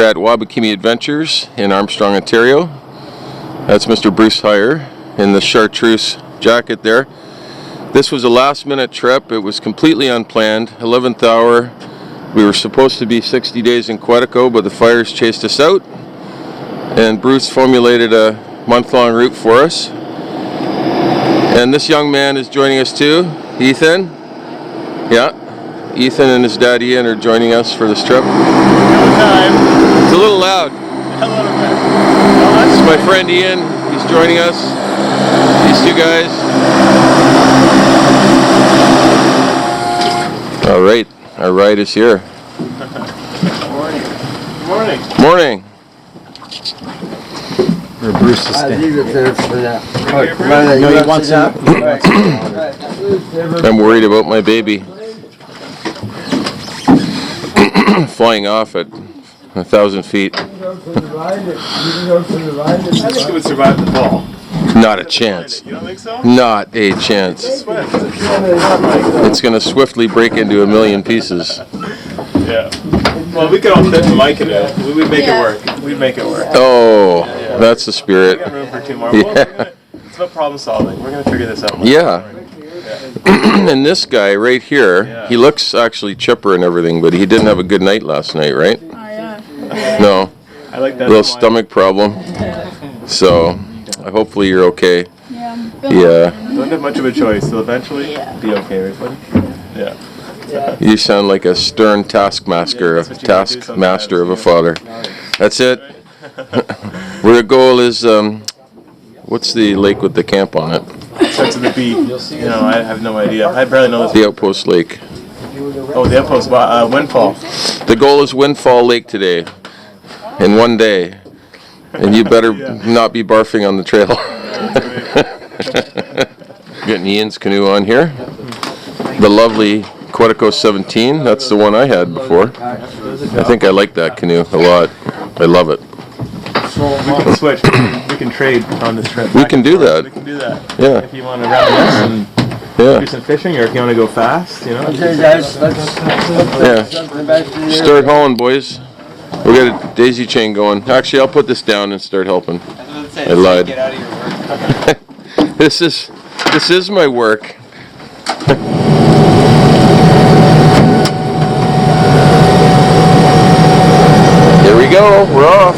at Wabakimi Adventures in Armstrong, Ontario. That's Mr. Bruce Heyer in the chartreuse jacket there. This was a last-minute trip. It was completely unplanned. 11th hour. We were supposed to be 60 days in Quetico, but the fires chased us out. And Bruce formulated a month-long route for us. And this young man is joining us too, Ethan. Yeah. Ethan and his dad Ian are joining us for this trip. It's a little loud. This is my friend Ian. He's joining us. These two guys. All right, our ride is here. Morning. Morning. Morning. Where Bruce is standing. No, he wants to. I'm worried about my baby. Flying off at 1,000 feet. I think it would survive the fall. Not a chance. You don't think so? Not a chance. It's going to swiftly break into a million pieces. Yeah. Well, we could all fit in my canoe. We'd make it work. We'd make it work. Oh, that's the spirit. We got room for two more. Yeah. It's about problem solving. We're going to figure this out. Yeah. And this guy right here, he looks actually chipper and everything, but he didn't have a good night last night, right? Oh, yeah. No. I like that. Little stomach problem. So, hopefully you're okay. Yeah. Don't have much of a choice. So eventually, be okay, right, buddy? Yeah. You sound like a stern taskmaster of a father. That's it. Where the goal is, what's the lake with the camp on it? It starts with the B. You know, I have no idea. I barely know this. The Outpost Lake. Oh, the Outpost. Windfall. The goal is Windfall Lake today, in one day, and you better not be barfing on the trail. Getting Ian's canoe on here. The lovely Quetico 17. That's the one I had before. I think I like that canoe a lot. I love it. We'll switch. We can trade on this trip. We can do that. We can do that. Yeah. If you want to reminisce and do some fishing, or if you want to go fast, you know. Okay, guys, Yeah. Start hauling, boys. We got a daisy chain going. Actually, I'll put this down and start helping. I lied. Get out of your work. This is my work. Here we go. We're off.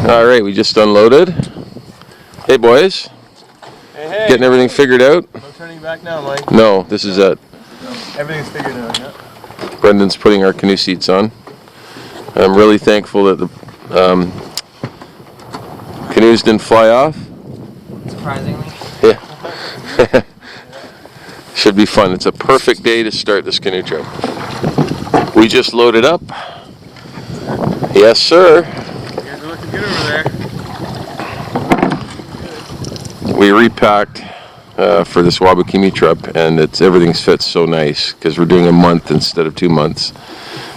Alright, we just unloaded. Hey boys. Hey. Getting everything figured out? No turning back now, Mike. No, this is it. Everything's figured out, yeah. Brendan's putting our canoe seats on. I'm really thankful that the canoes didn't fly off. Surprisingly. Yeah. Should be fun. It's a perfect day to start this canoe trip. We just loaded up. Yes, sir. You're looking good over there. We repacked for this Wabakimi trip, and everything's fit so nice because we're doing a month instead of 2 months.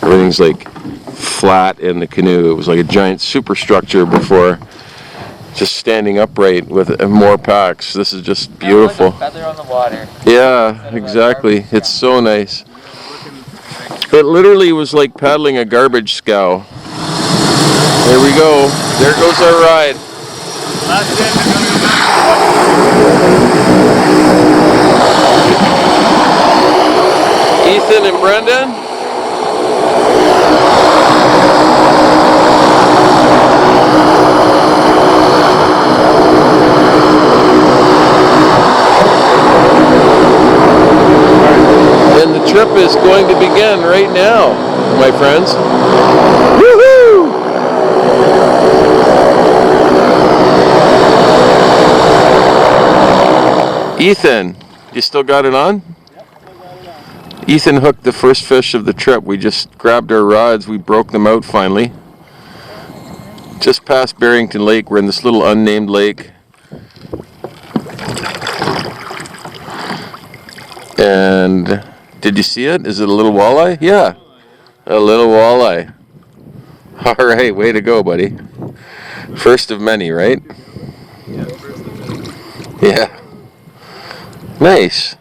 Everything's like flat in the canoe. It was like a giant superstructure before, just standing upright with more packs. This is just beautiful. Like a feather on the water. Yeah, exactly. It's so nice. It literally was like paddling a garbage scow. There we go. There goes our ride. Ethan and Brendan. trip is going to begin right now, my friends. Woohoo! Ethan, you still got it on? Ethan hooked the first fish of the trip. We just grabbed our rods. We broke them out finally. Just past Barrington Lake. We're in this little unnamed lake. And did you see it? Is it a little walleye? Yeah, a little walleye. All right, way to go, buddy. First of many, right? Yeah. Nice.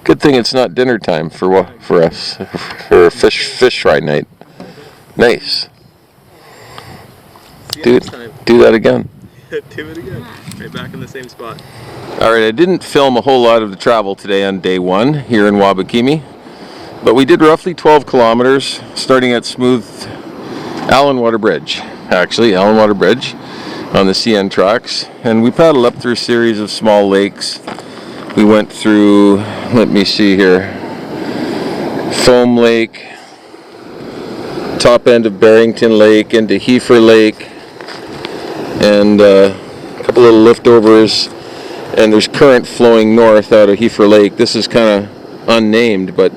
Good thing it's not dinner time for us, for fish fry night. Nice. Do that again. Do it again. Right back in the same spot. Alright, I didn't film a whole lot of the travel today on day one here in Wabakimi, but we did roughly 12 kilometers starting at smooth Allen Water Bridge on the CN tracks, and we paddled up through a series of small lakes. We went through, let me see here, Foam Lake, top end of Barrington Lake into Heifer Lake, and a couple little liftovers, and there's current flowing north out of Heifer Lake. This is kind of unnamed, but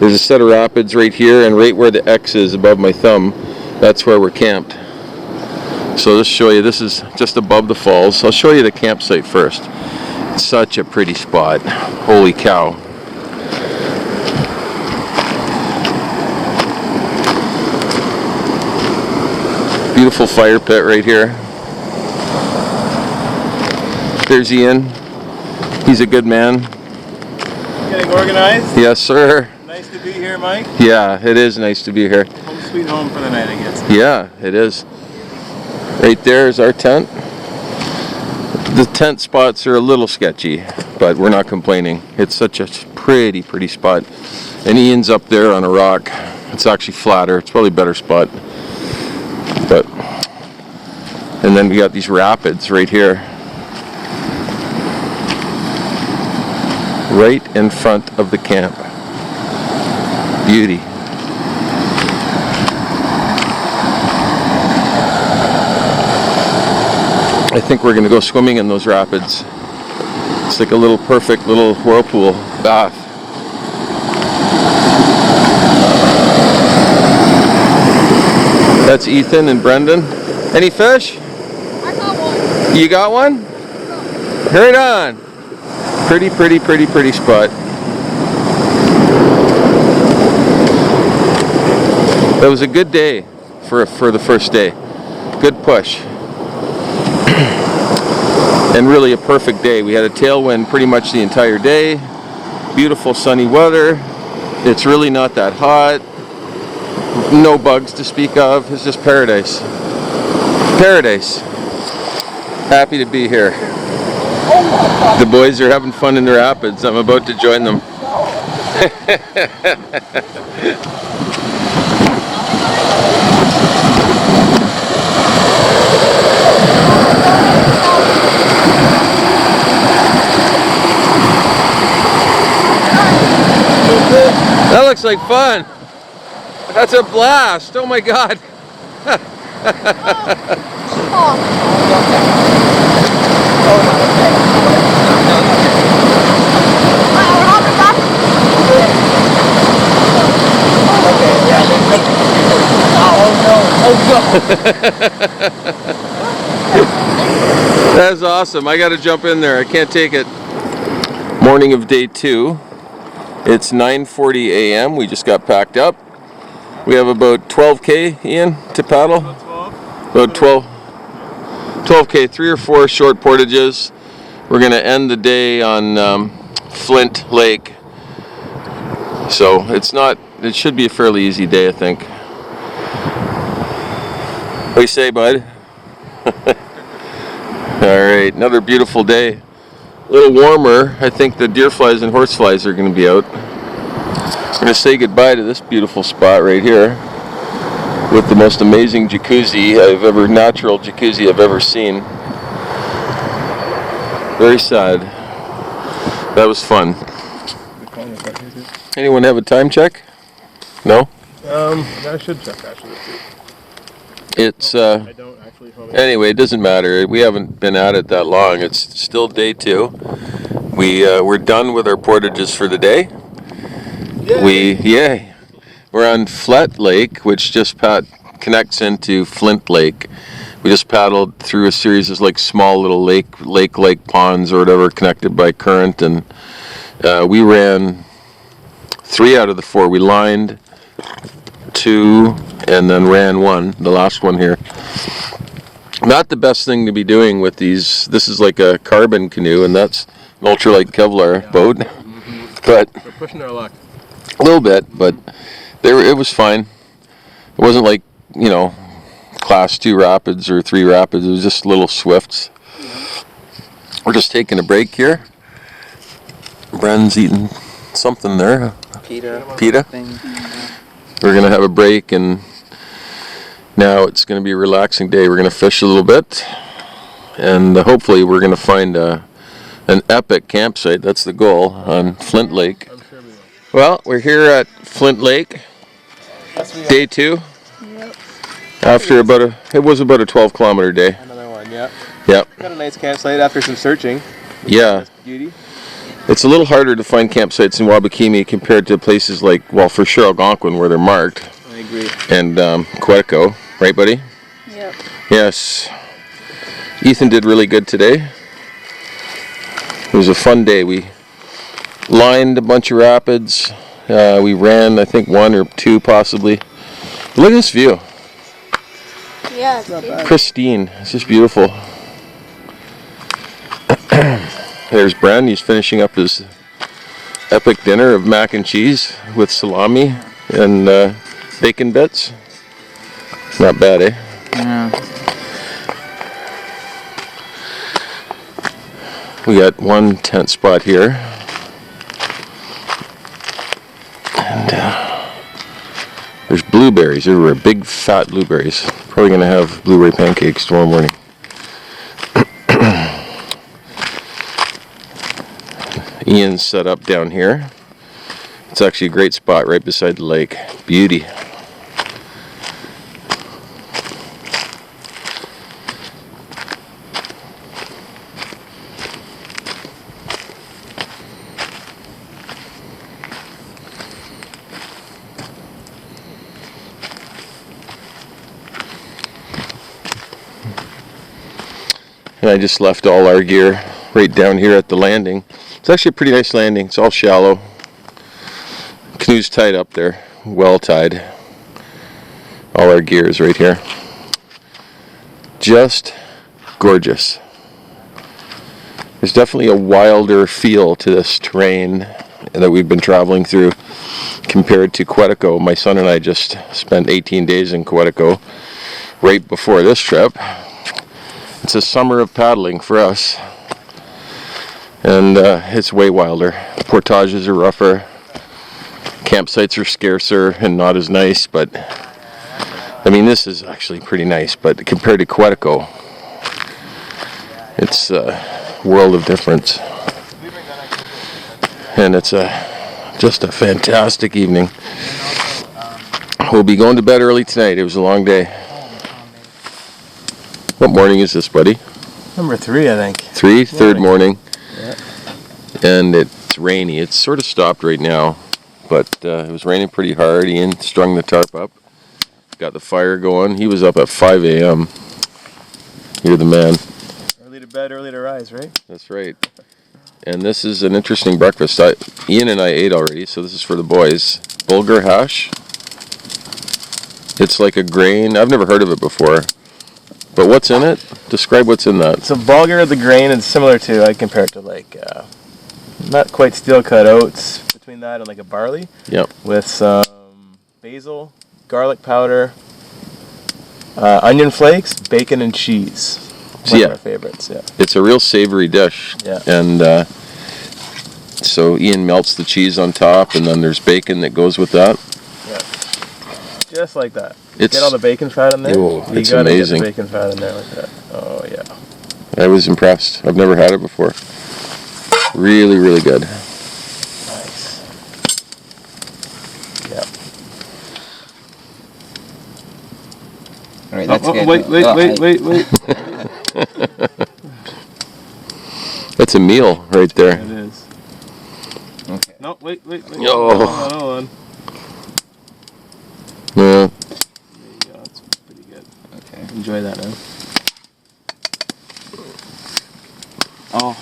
there's a set of rapids right here, and right where the X is above my thumb, that's where we're camped. So let's show you, this is just above the falls. I'll show you the campsite first. It's such a pretty spot. Holy cow. Beautiful fire pit right here. There's Ian. He's a good man. Getting organized? Yes, sir. Nice to be here, Mike. Yeah, it is nice to be here. Home sweet home for the night, I guess. Yeah, it is. Right there is our tent. The tent spots are a little sketchy, but we're not complaining. It's such a pretty spot. And Ian's up there on a rock. It's actually flatter. It's probably a better spot. But, and then we got these rapids right here. Right in front of the camp. Beauty. I think we're going to go swimming in those rapids. It's like a little perfect little whirlpool bath. That's Ethan and Brendan. Any fish? I got one. You got one? Right on. Pretty spot. That was a good day for the first day. Good push. And really a perfect day. We had a tailwind pretty much the entire day. Beautiful sunny weather. It's really not that hot. No bugs to speak of. It's just paradise. Paradise. Happy to be here. The boys are having fun in the rapids. I'm about to join them. That looks like fun. That's a blast. Oh my God. That's awesome. I got to jump in there. I can't take it. Morning of day 2. It's 9:40 a.m. We just got packed up. We have about 12K, Ian, to paddle. About 12K, 3 or 4 short portages. We're going to end the day on Flint Lake. So it should be a fairly easy day, I think. What do you say, bud? Alright, another beautiful day. A little warmer. I think the deer flies and horse flies are going to be out. We're going to say goodbye to this beautiful spot right here with the most amazing natural jacuzzi I've ever seen. Very sad. That was fun. Anyone have a time check? No? I should check actually. It's, I don't actually. anyway, it doesn't matter. We haven't been at it that long. It's still day 2. We're done with our portages for the day. Yay! We're on Flat Lake, which just connects into Flint Lake. We just paddled through a series of like small little lake ponds or whatever connected by current, and we ran 3 out of the 4. We lined 2 and then ran 1, the last one here. Not the best thing to be doing with these. This is like a carbon canoe, and that's an ultralight Kevlar boat. But we're pushing our luck. a little bit, but it was fine. It wasn't like, you know, class 2 rapids or 3 rapids. It was just little swifts. We're just taking a break here. Bren's eating something there. Pita. We're gonna have a break, and now it's gonna be a relaxing day. We're gonna fish a little bit, and hopefully we're gonna find an epic campsite. That's the goal on Flint Lake. I'm sure we will. Well, we're here at Flint Lake, day 2. Yep. After it was about a 12-kilometer day. Another one, yeah. Yep. Got a nice campsite after some searching. Yeah. That's beauty. It's a little harder to find campsites in Wabakimi compared to places like, well, for sure Algonquin where they're marked, I agree. and Quetico, right, buddy? Yep. Yes. Ethan did really good today. It was a fun day. We lined a bunch of rapids. We ran, I think, 1 or 2 possibly. Look at this view. Yeah, it's good. Pristine. It's just beautiful. There's Bren. He's finishing up his epic dinner of mac and cheese with salami and bacon bits. Not bad, eh? Yeah. We got one tent spot here. And there's blueberries. There were big fat blueberries. Probably going to have blueberry pancakes tomorrow morning. Ian's set up down here. It's actually a great spot right beside the lake. Beauty. And I just left all our gear right down here at the landing. It's actually a pretty nice landing. It's all shallow. Canoe's tied up there, well tied. All our gear is right here. Just gorgeous. There's definitely a wilder feel to this terrain that we've been traveling through compared to Quetico. My son and I just spent 18 days in Quetico right before this trip. It's a summer of paddling for us, and it's way wilder. Portages are rougher, campsites are scarcer and not as nice, but I mean, this is actually pretty nice, but compared to Quetico, it's a world of difference. And it's just a fantastic evening. We'll be going to bed early tonight. It was a long day. What morning is this, buddy? Number 3, I think. 3, third morning. Yeah. And it's rainy. It's sort of stopped right now, but it was raining pretty hard. Ian strung the tarp up, got the fire going. He was up at 5 a.m. You're the man. Early to bed, early to rise, right? That's right. And this is an interesting breakfast. Ian and I ate already, so this is for the boys. Bulgur hash. It's like a grain. I've never heard of it before. But what's in it? Describe what's in that. So bulgur, the grain, is similar to, I'd compare it to like, not quite steel cut oats, between that and like a barley. Yep. With some basil, garlic powder, onion flakes, bacon, and cheese. One of my favorites, yeah. It's a real savory dish. Yeah. And so Ian melts the cheese on top, and then there's bacon that goes with that. Yeah. Just like that. It's, get all the bacon fat in there. It's amazing. Get the bacon fat in there like that. Oh yeah. I was impressed. I've never had it before. Really, really good. Nice. Okay. wait. That's a meal right there. It is. Okay. No, wait. Oh. Hold on. Yeah. There you go. That's pretty good. Okay. Enjoy that, man. Oh.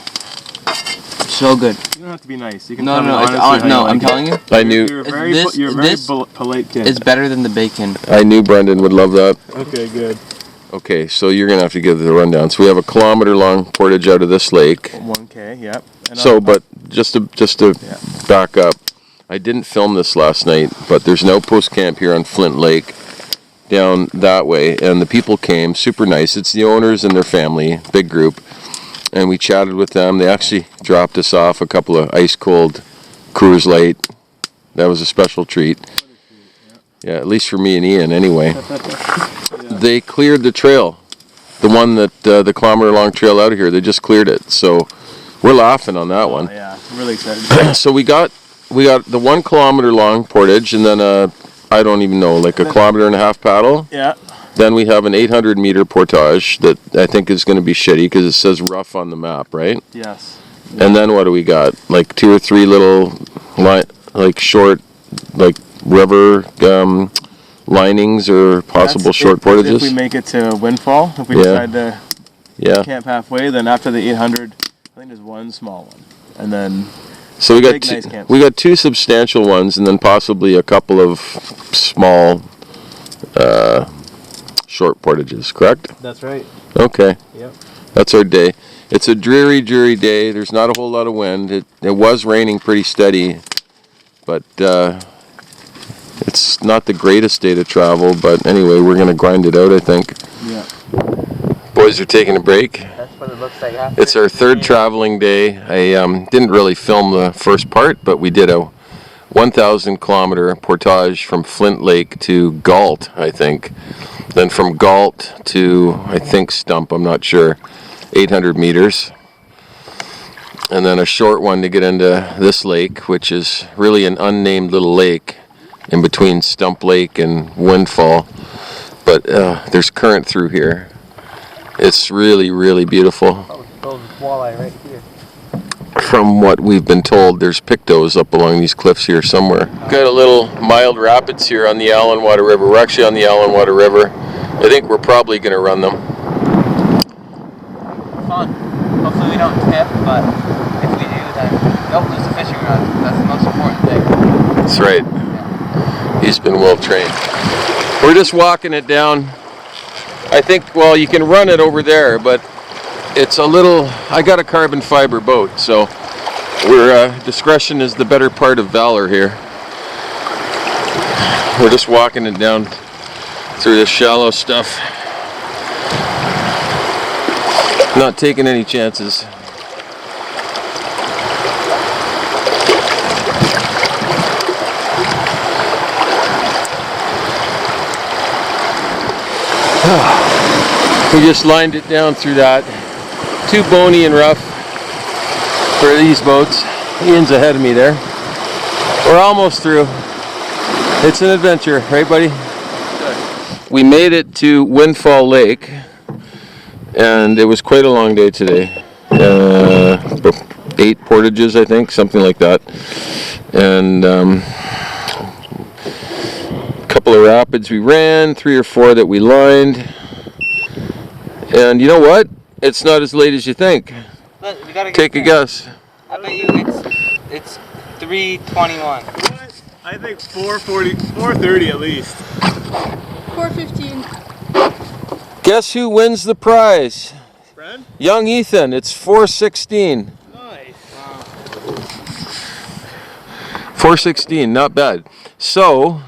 So good. You don't have to be nice. You can No, tell me no, honestly it's how you like I'm it. telling you, I knew You're a very polite kid. it's better than the bacon. Brendan would love that. Okay, good. Okay, so you're gonna have to give the rundown. So we have a kilometer-long portage out of this lake. 1K, yep. And So, but just to Yeah. back up, I didn't film this last night, but there's an outpost camp here on Flint Lake, down that way, and the people came, super nice. It's the owners and their family, big group, and we chatted with them. They actually dropped us off a couple of ice-cold Coors Light. That was a special treat. Yeah, at least for me and Ian, anyway. They cleared the trail, the one that the kilometer-long trail out of here. They just cleared it, so we're laughing on that one. yeah, I'm really excited. So we got the 1 kilometer long portage, and then I don't even know, like a kilometer and a half paddle. Yeah. Then we have an 800 meter portage that I think is going to be shitty because it says rough on the map, right? Yes. And then what do we got? Like 2 or 3 little like short, like river linings or possible short portages. If we make it to Windfall, if we Yeah. decide to Yeah. camp halfway, then after the 800, I think there's one small one, and then So we got big, nice camps. we got 2 substantial ones, and then possibly a couple of small short portages. Correct? that's right. Okay. Yep. That's our day. It's a dreary day. There's not a whole lot of wind. It was raining pretty steady, but it's not the greatest day to travel. But anyway, we're gonna grind it out, I think. Yeah. Boys are taking a break. That's what it looks like after. It's our 3rd traveling day. I didn't really film the first part, but we did a 1,000 kilometer portage from Flint Lake to Galt, I think. Then from Galt to, I think, Stump, I'm not sure, 800 meters. And then a short one to get into this lake, which is really an unnamed little lake in between Stump Lake and Windfall. But there's current through here. It's really, really beautiful. Oh, walleye right here. From what we've been told, there's pictos up along these cliffs here somewhere. Got a little mild rapids here on the Allen Water River. We're actually on the Allen Water River. I think we're probably going to run them. Fun. Hopefully we don't tip, but if we do, then we don't lose the fishing rod. That's the most important thing. That's right. Yeah. He's been well trained. We're just walking it down. I think, well, you can run it over there, but it's a little, I got a carbon fiber boat, so we're, discretion is the better part of valor here. We're just walking it down through this shallow stuff. Not taking any chances. We just lined it down through that. Too bony and rough for these boats. Ian's ahead of me there. We're almost through. It's an adventure, right, buddy? We made it to Windfall Lake, and it was quite a long day today. 8 portages, I think, something like that. And a couple of rapids we ran, 3 or 4 that we lined. And you know what? It's not as late as you think. Look, we gotta get Take a guess. I bet you it's 3:21. I think 4:40, 4:30 at least. 4:15. Guess who wins the prize? Fred? Young Ethan. It's 4:16. Nice. 4:16, not bad. So,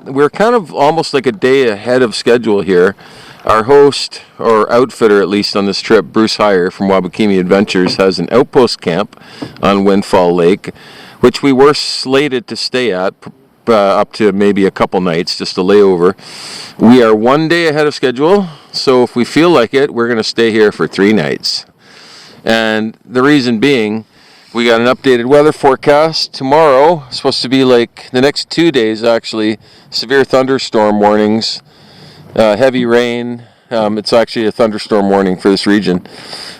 we're kind of almost like a day ahead of schedule here. Our host, or outfitter at least on this trip, Bruce Heyer from Wabakimi Adventures, has an outpost camp on Windfall Lake, which we were slated to stay at up to maybe a couple nights, just a layover. We are 1 day ahead of schedule, so if we feel like it, we're going to stay here for 3 nights. And the reason being, we got an updated weather forecast. Tomorrow, supposed to be like the next 2 days actually, severe thunderstorm warnings, heavy rain, It's actually a thunderstorm warning for this region.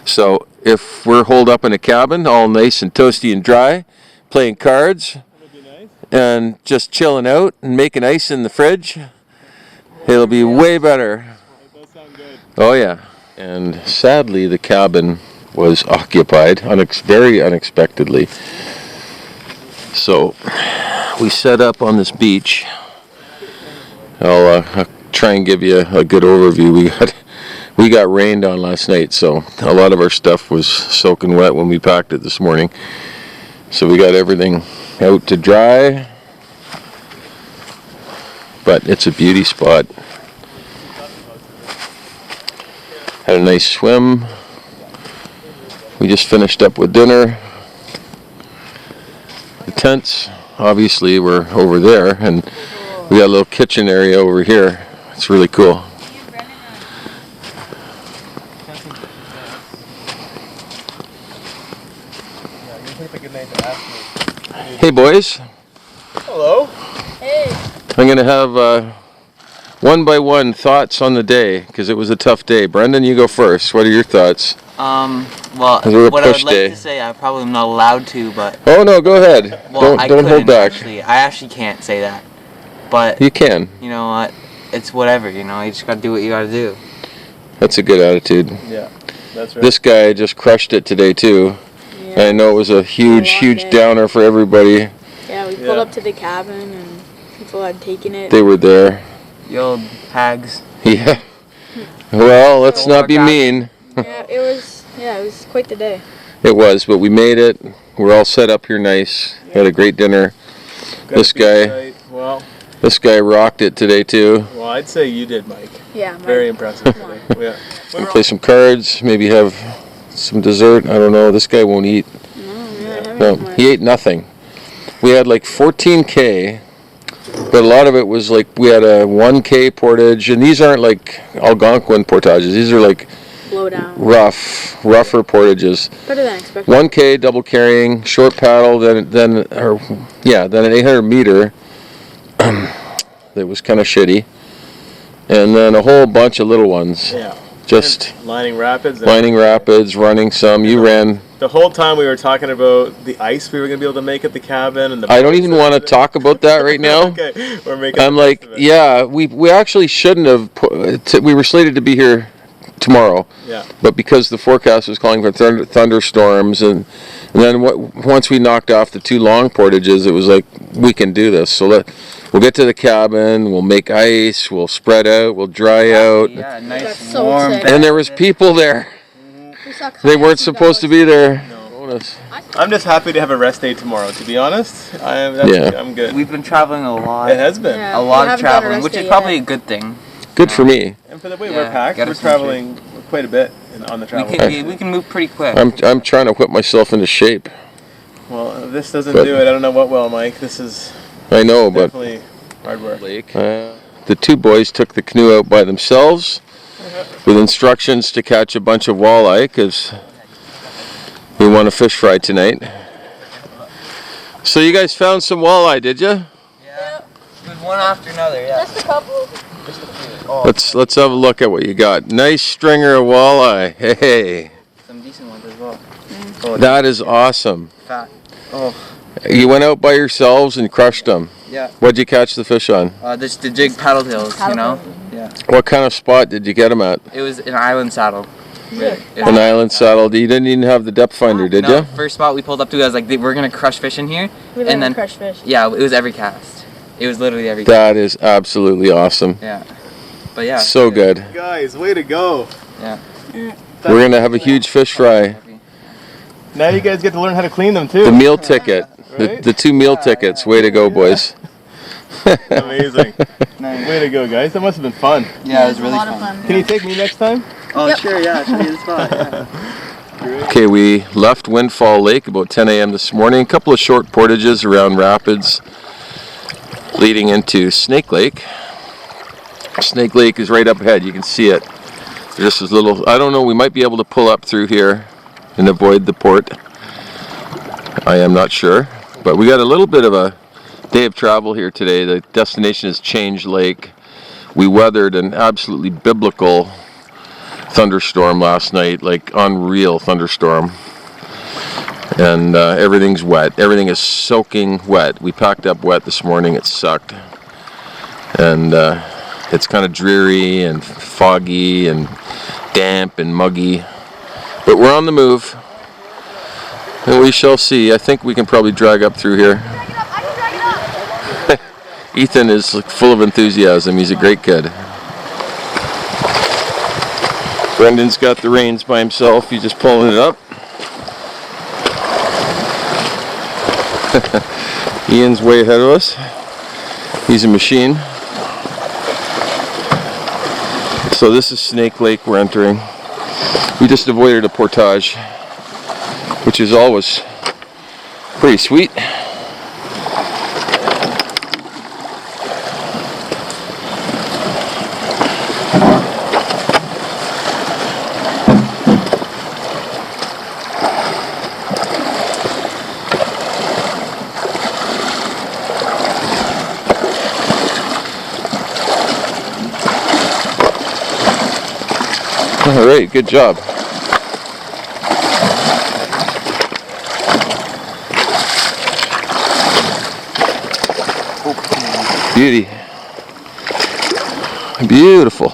So if we're holed up in a cabin, all nice and toasty and dry, playing cards, and just chilling out and making ice in the fridge, it'll be way better. That does sound good. Oh yeah. And sadly, the cabin was occupied very unexpectedly. So we set up on this beach. I'll try and give you a good overview. We got rained on last night, so a lot of our stuff was soaking wet when we packed it this morning. So we got everything out to dry, but it's a beauty spot. Had a nice swim. We just finished up with dinner. The tents, obviously, were over there, and we got a little kitchen area over here. It's really cool. Hey boys. Hello. Hey. I'm going to have one by one thoughts on the day, because it was a tough day. Brendan, you go first. What are your thoughts? Well, It was a what I would push like day. to say, I probably am not allowed to, but Oh no, go ahead. well, I don't hold couldn't, back. Actually, I actually can't say that, but You can. you know what? It's whatever. You know, you just gotta do what you gotta do. That's a good attitude. Yeah, that's right. This guy just crushed it today too. Yeah. I know it was a huge long day. downer for everybody. Yeah, we pulled Yeah. up to the cabin and people had taken it. They were there. You old hags. Yeah. Well, let's not be Overcast. mean. It was quite the day. It was, but we made it. We're all set up here nice. Had a great dinner. Got this a beach guy- site. This guy rocked it today too. Well, I'd say you did, Mike. Yeah. Very impressive today. Yeah. We'll play some cards, maybe have some dessert. I don't know. This guy won't eat. No, he ate nothing. We had like 14K, but a lot of it was like we had a 1K portage, and these aren't like Algonquin portages. These are like Blow down. rougher portages. Better than expected. 1K double carrying, short paddle, then an 800 meter. That was kind of shitty, and then a whole bunch of little ones. Yeah. Just And lining rapids. lining rapids, running some. You ran. The whole time we were talking about the ice we were gonna be able to make at the cabin and the. I don't even want to talk about that right now. Okay, we're making. I'm the best like, of it. yeah, we actually shouldn't have. We were slated to be here tomorrow, Yeah. but because the forecast was calling for thunderstorms, and then once we knocked off the two long portages, it was like we can do this. So we'll get to the cabin, we'll make ice, we'll spread out, we'll dry out, Yeah, That's nice so warm. sick. bed. and there was people there. We saw They weren't kayaking supposed to dogs. be there. No. Bonus. I'm just happy to have a rest day tomorrow. To be honest, Yeah. I'm good. We've been traveling a lot. It has been. Yeah. A we lot of haven't done a traveling, rest which day is probably a yet. good thing. Good for me. And for the way Yeah, we're packed, got we're us some traveling quite a bit on the travel. We can move pretty quick. I'm trying to whip myself into shape. Well, if this doesn't But- do it, I don't know what will, Mike. This is I know, but definitely hard work. Lake. The two boys took the canoe out by themselves with instructions to catch a bunch of walleye because we want a fish fry tonight. So you guys found some walleye, did you? Yeah. It was one after another, yeah. Just a couple. Oh, Let's have a look at what you got. Nice stringer of walleye. Hey, some decent ones as well. that is awesome. Fat. Oh, You went out by yourselves and crushed them. yeah. What'd you catch the fish on? This the jig paddle tails, you know? Yeah. What kind of spot did you get them at? It was an island saddle. An island saddle. You didn't even have the depth finder, did No, you? first spot we pulled up to, I was like, we're gonna crush fish in here. We And let then- them crush fish. Yeah, it was every cast. It was literally every cast. That is absolutely awesome. Yeah. But yeah. So good. Guys, way to go! Yeah. We're gonna have a huge fish fry. Now you guys get to learn how to clean them too. The meal ticket. Right? The two meal tickets. Way to go, boys. Amazing. Nice. Way to go, guys. That must have been fun. Yeah, it was a really lot of fun. Can you take me next time? Oh, Yep. sure, yeah, show you the spot. Yeah. Okay, we left Windfall Lake about 10 a.m. this morning. A couple of short portages around rapids leading into Snake Lake. Snake Lake is right up ahead. You can see it. There's this little, I don't know, we might be able to pull up through here and avoid the port. I am not sure. But we got a little bit of a day of travel here today. The destination is Change Lake. We weathered an absolutely biblical thunderstorm last night, like unreal thunderstorm. And everything's wet. Everything is soaking wet. We packed up wet this morning. It sucked. And it's kind of dreary and foggy and damp and muggy. But we're on the move. And we shall see. I think we can probably drag up through here. Ethan is full of enthusiasm. He's a great kid. Brendan's got the reins by himself. He's just pulling it up. Ian's way ahead of us. He's a machine. So this is Snake Lake we're entering. We just avoided a portage, which is always pretty sweet. All right, good job. Beauty. Beautiful.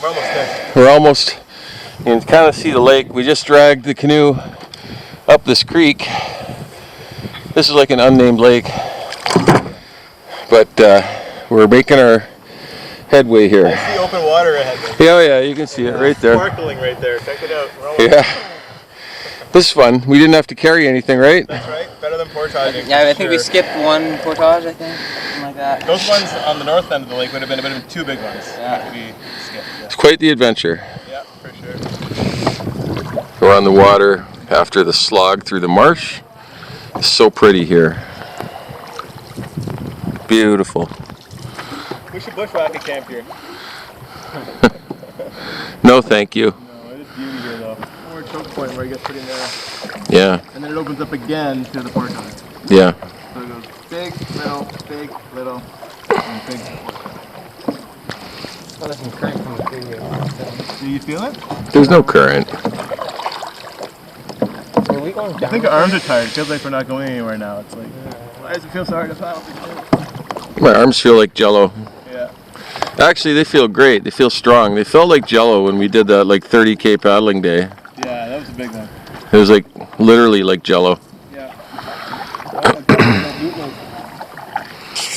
We're almost there. We're almost, you can kind of see the lake. We just dragged the canoe up this creek. This is like an unnamed lake, but we're making our headway here. I see open water ahead. Yeah, yeah, you can see it right there. Sparkling right there. Check it out. We're almost Yeah. This is fun. We didn't have to carry anything, right? That's right. Better than portaging. Yeah, I think sure. we skipped one portage, I think. Something like that. Those ones on the north end of the lake would have been a bit of two big ones. Yeah. We skipped. It's quite the adventure. Yeah, for sure. We're on the water after the slog through the marsh. It's so pretty here. Beautiful. We should bushwhack a camp here. No, thank you. No, it is beauty here though. Or a choke point where it gets pretty narrow. Yeah, And then it opens up again to the portage. yeah. So it goes big, little, and big. Oh, there's some current coming through here. Do you feel it? There's no current. Are we going down? I think our arms are tired. It feels like we're not going anywhere now. It's like, why does it feel so hard to paddle? My arms feel like jello. Yeah. Actually, they feel great. They feel strong. They felt like jello when we did that like 30K paddling day. Yeah, that was a big one. It was like literally like jello. Yeah.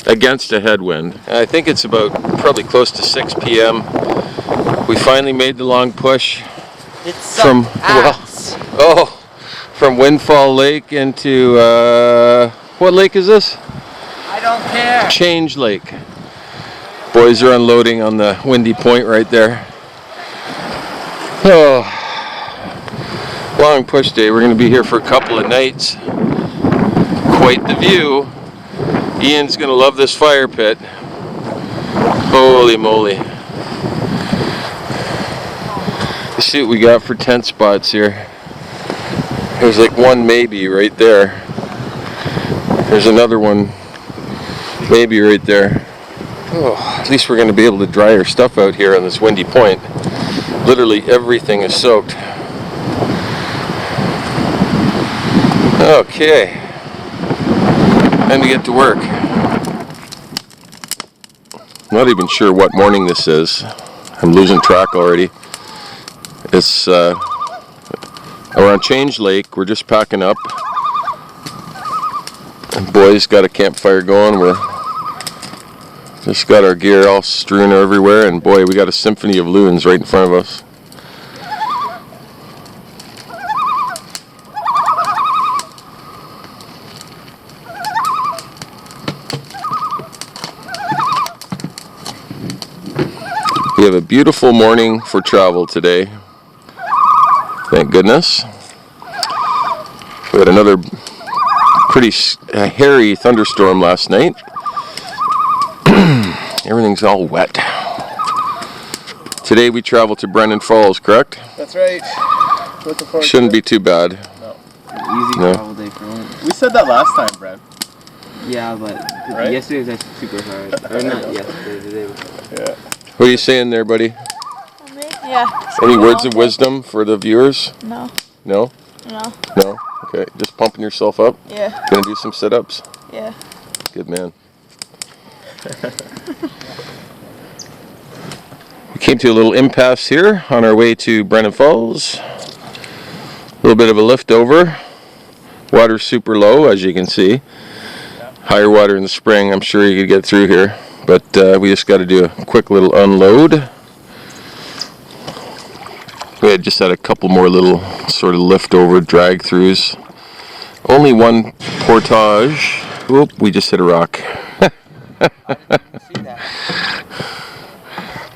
Against a headwind. I think it's about probably close to 6 p.m. We finally made the long push It's from from Windfall Lake into what lake is this? I don't care. Change Lake. Boys are unloading on the windy point right there. Oh, long push day. We're going to be here for a couple of nights. Quite the view. Ian's going to love this fire pit. Holy moly. Let's see what we got for tent spots here. There's like one maybe right there. There's another one maybe right there. Oh, at least we're going to be able to dry our stuff out here on this windy point. Literally everything is soaked. Okay. Time to get to work. Not even sure what morning this is. I'm losing track already. It's we're on Change Lake. We're just packing up. And boys got a campfire going. We're just got our gear all strewn everywhere, and boy, we got a symphony of loons right in front of us. We have a beautiful morning for travel today. Thank goodness. We had another pretty hairy thunderstorm last night. Everything's all wet. Today we travel to Brennan Falls, correct? That's right. Looking forward Shouldn't be too bad. No. Easy No. travel day for one. We said that last time, Brad. Yeah, but Right? yesterday was actually super hard. Or not yesterday, the day before. Yeah. What are you saying there, buddy? Yeah. Any words of wisdom for the viewers? No. No? No. No? Okay, just pumping yourself up? Yeah. Gonna do some sit-ups? Yeah. Good man. We came to a little impasse here on our way to Brennan Falls. A little bit of a lift over. Water's super low, as you can see. Higher water in the spring, I'm sure you could get through here. But we just got to do a quick little unload. We had just had a couple more little sort of lift-over drag-throughs. Only one portage. Whoop, we just hit a rock.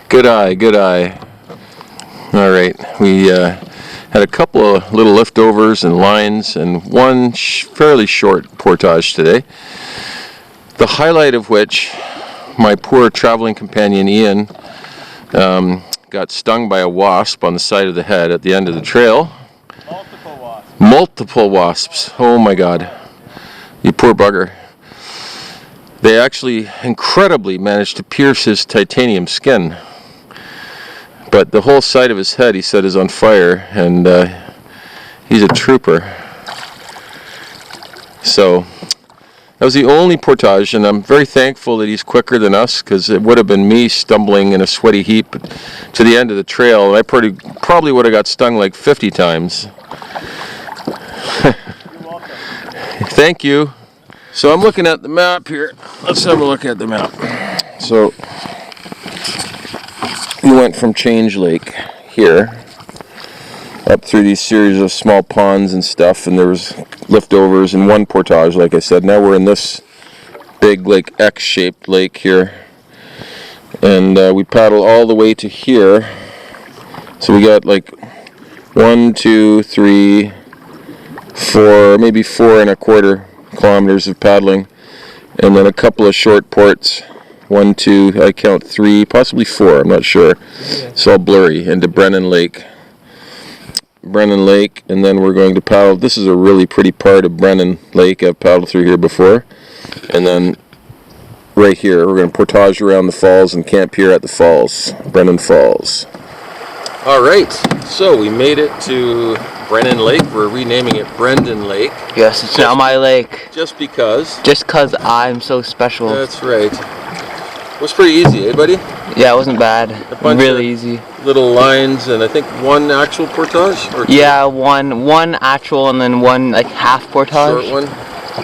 Good eye, good eye. All right, we had a couple of little liftovers and lines and one fairly short portage today. The highlight of which, my poor traveling companion Ian got stung by a wasp on the side of the head at the end of the trail. Multiple wasps. Multiple wasps. Oh my God. You poor bugger. They actually incredibly managed to pierce his titanium skin. But the whole side of his head, he said, is on fire, and he's a trooper. So that was the only portage, and I'm very thankful that he's quicker than us, because it would have been me stumbling in a sweaty heap to the end of the trail, and I probably would have got stung like 50 times. Thank you. So I'm looking at the map here. Let's have a look at the map. So we went from Change Lake here up through these series of small ponds and stuff, and there was liftovers and one portage, like I said. Now we're in this big, like, X-shaped lake here, and we paddle all the way to here. So we got like 1, 2, 3, 4, maybe 4.25 kilometers of paddling, and then a couple of short ports. 1, 2, I count 3, possibly 4, I'm not sure. It's all blurry, into Brennan Lake. Brennan Lake, and then we're going to paddle. This is a really pretty part of Brennan Lake. I've paddled through here before. And then right here, we're going to portage around the falls and camp here at the falls, Brennan Falls. All right, so we made it to Brennan Lake. We're renaming it Brendan Lake. Yes, it's now my lake. Just because. Just 'cause I'm so special. That's right. It was pretty easy, eh, buddy? Yeah, it wasn't bad. bunch Really of easy. Little lines, and I think one actual portage? Or Yeah, one actual and then one like half portage. short one.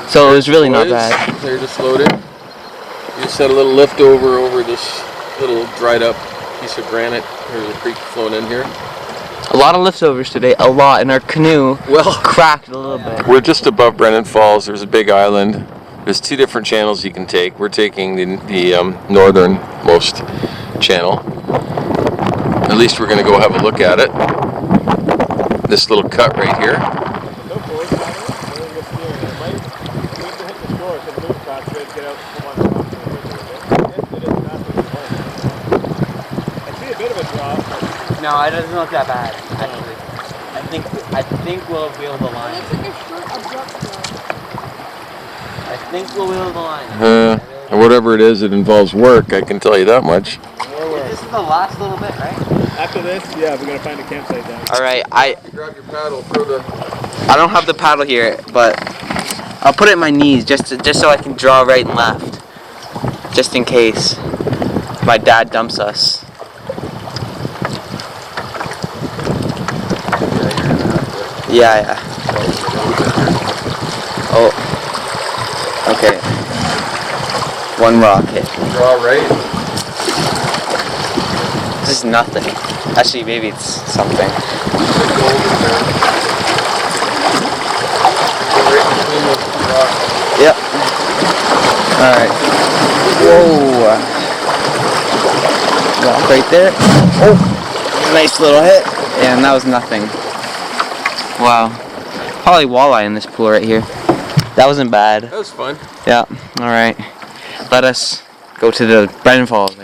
So it was really not Boys, bad. They're just loaded. You just had a little lift over this little dried up piece of granite. There's a creek flowing in here. A lot of liftovers today, a lot, and our canoe cracked a little bit. We're just above Brennan Falls. There's a big island. There's 2 different channels you can take. We're taking the northernmost channel. At least we're going to go have a look at it. This little cut right here. No, it doesn't look that bad, actually. I think we'll be able to line. It's like a short, abrupt drop. I think we'll be able to line. Whatever it is, it involves work, I can tell you that much. This is the last little bit, right? After this, yeah, we're gonna find a campsite down. Alright, Grab your paddle, throw the... I don't have the paddle here, but I'll put it in my knees just so I can draw right and left. Just in case my dad dumps us. Yeah. Oh. Okay. One rock hit. Draw right. This is nothing. Actually, maybe it's something. Yep. Alright. Whoa. Rock right there. Oh. Nice little hit. And that was nothing. Wow. Probably walleye in this pool right here. That wasn't bad. That was fun. Yeah. Alright. Let us go to the Brennan Falls.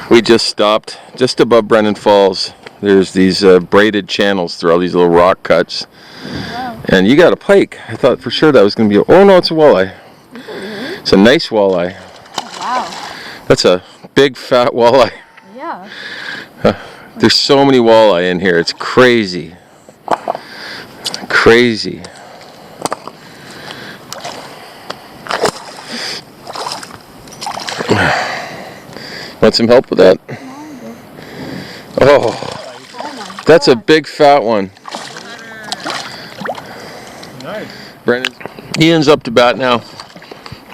We just stopped just above Brennan Falls. There's these braided channels through all these little rock cuts. Wow. And you got a pike. I thought for sure that was going to be oh no, it's a walleye. It's a nice walleye. Wow. That's a big fat walleye. Yeah. There's so many walleye in here. It's crazy. Crazy. Want some help with that? Oh, that's a big fat one. Nice. Brendan, Ian's up to bat now.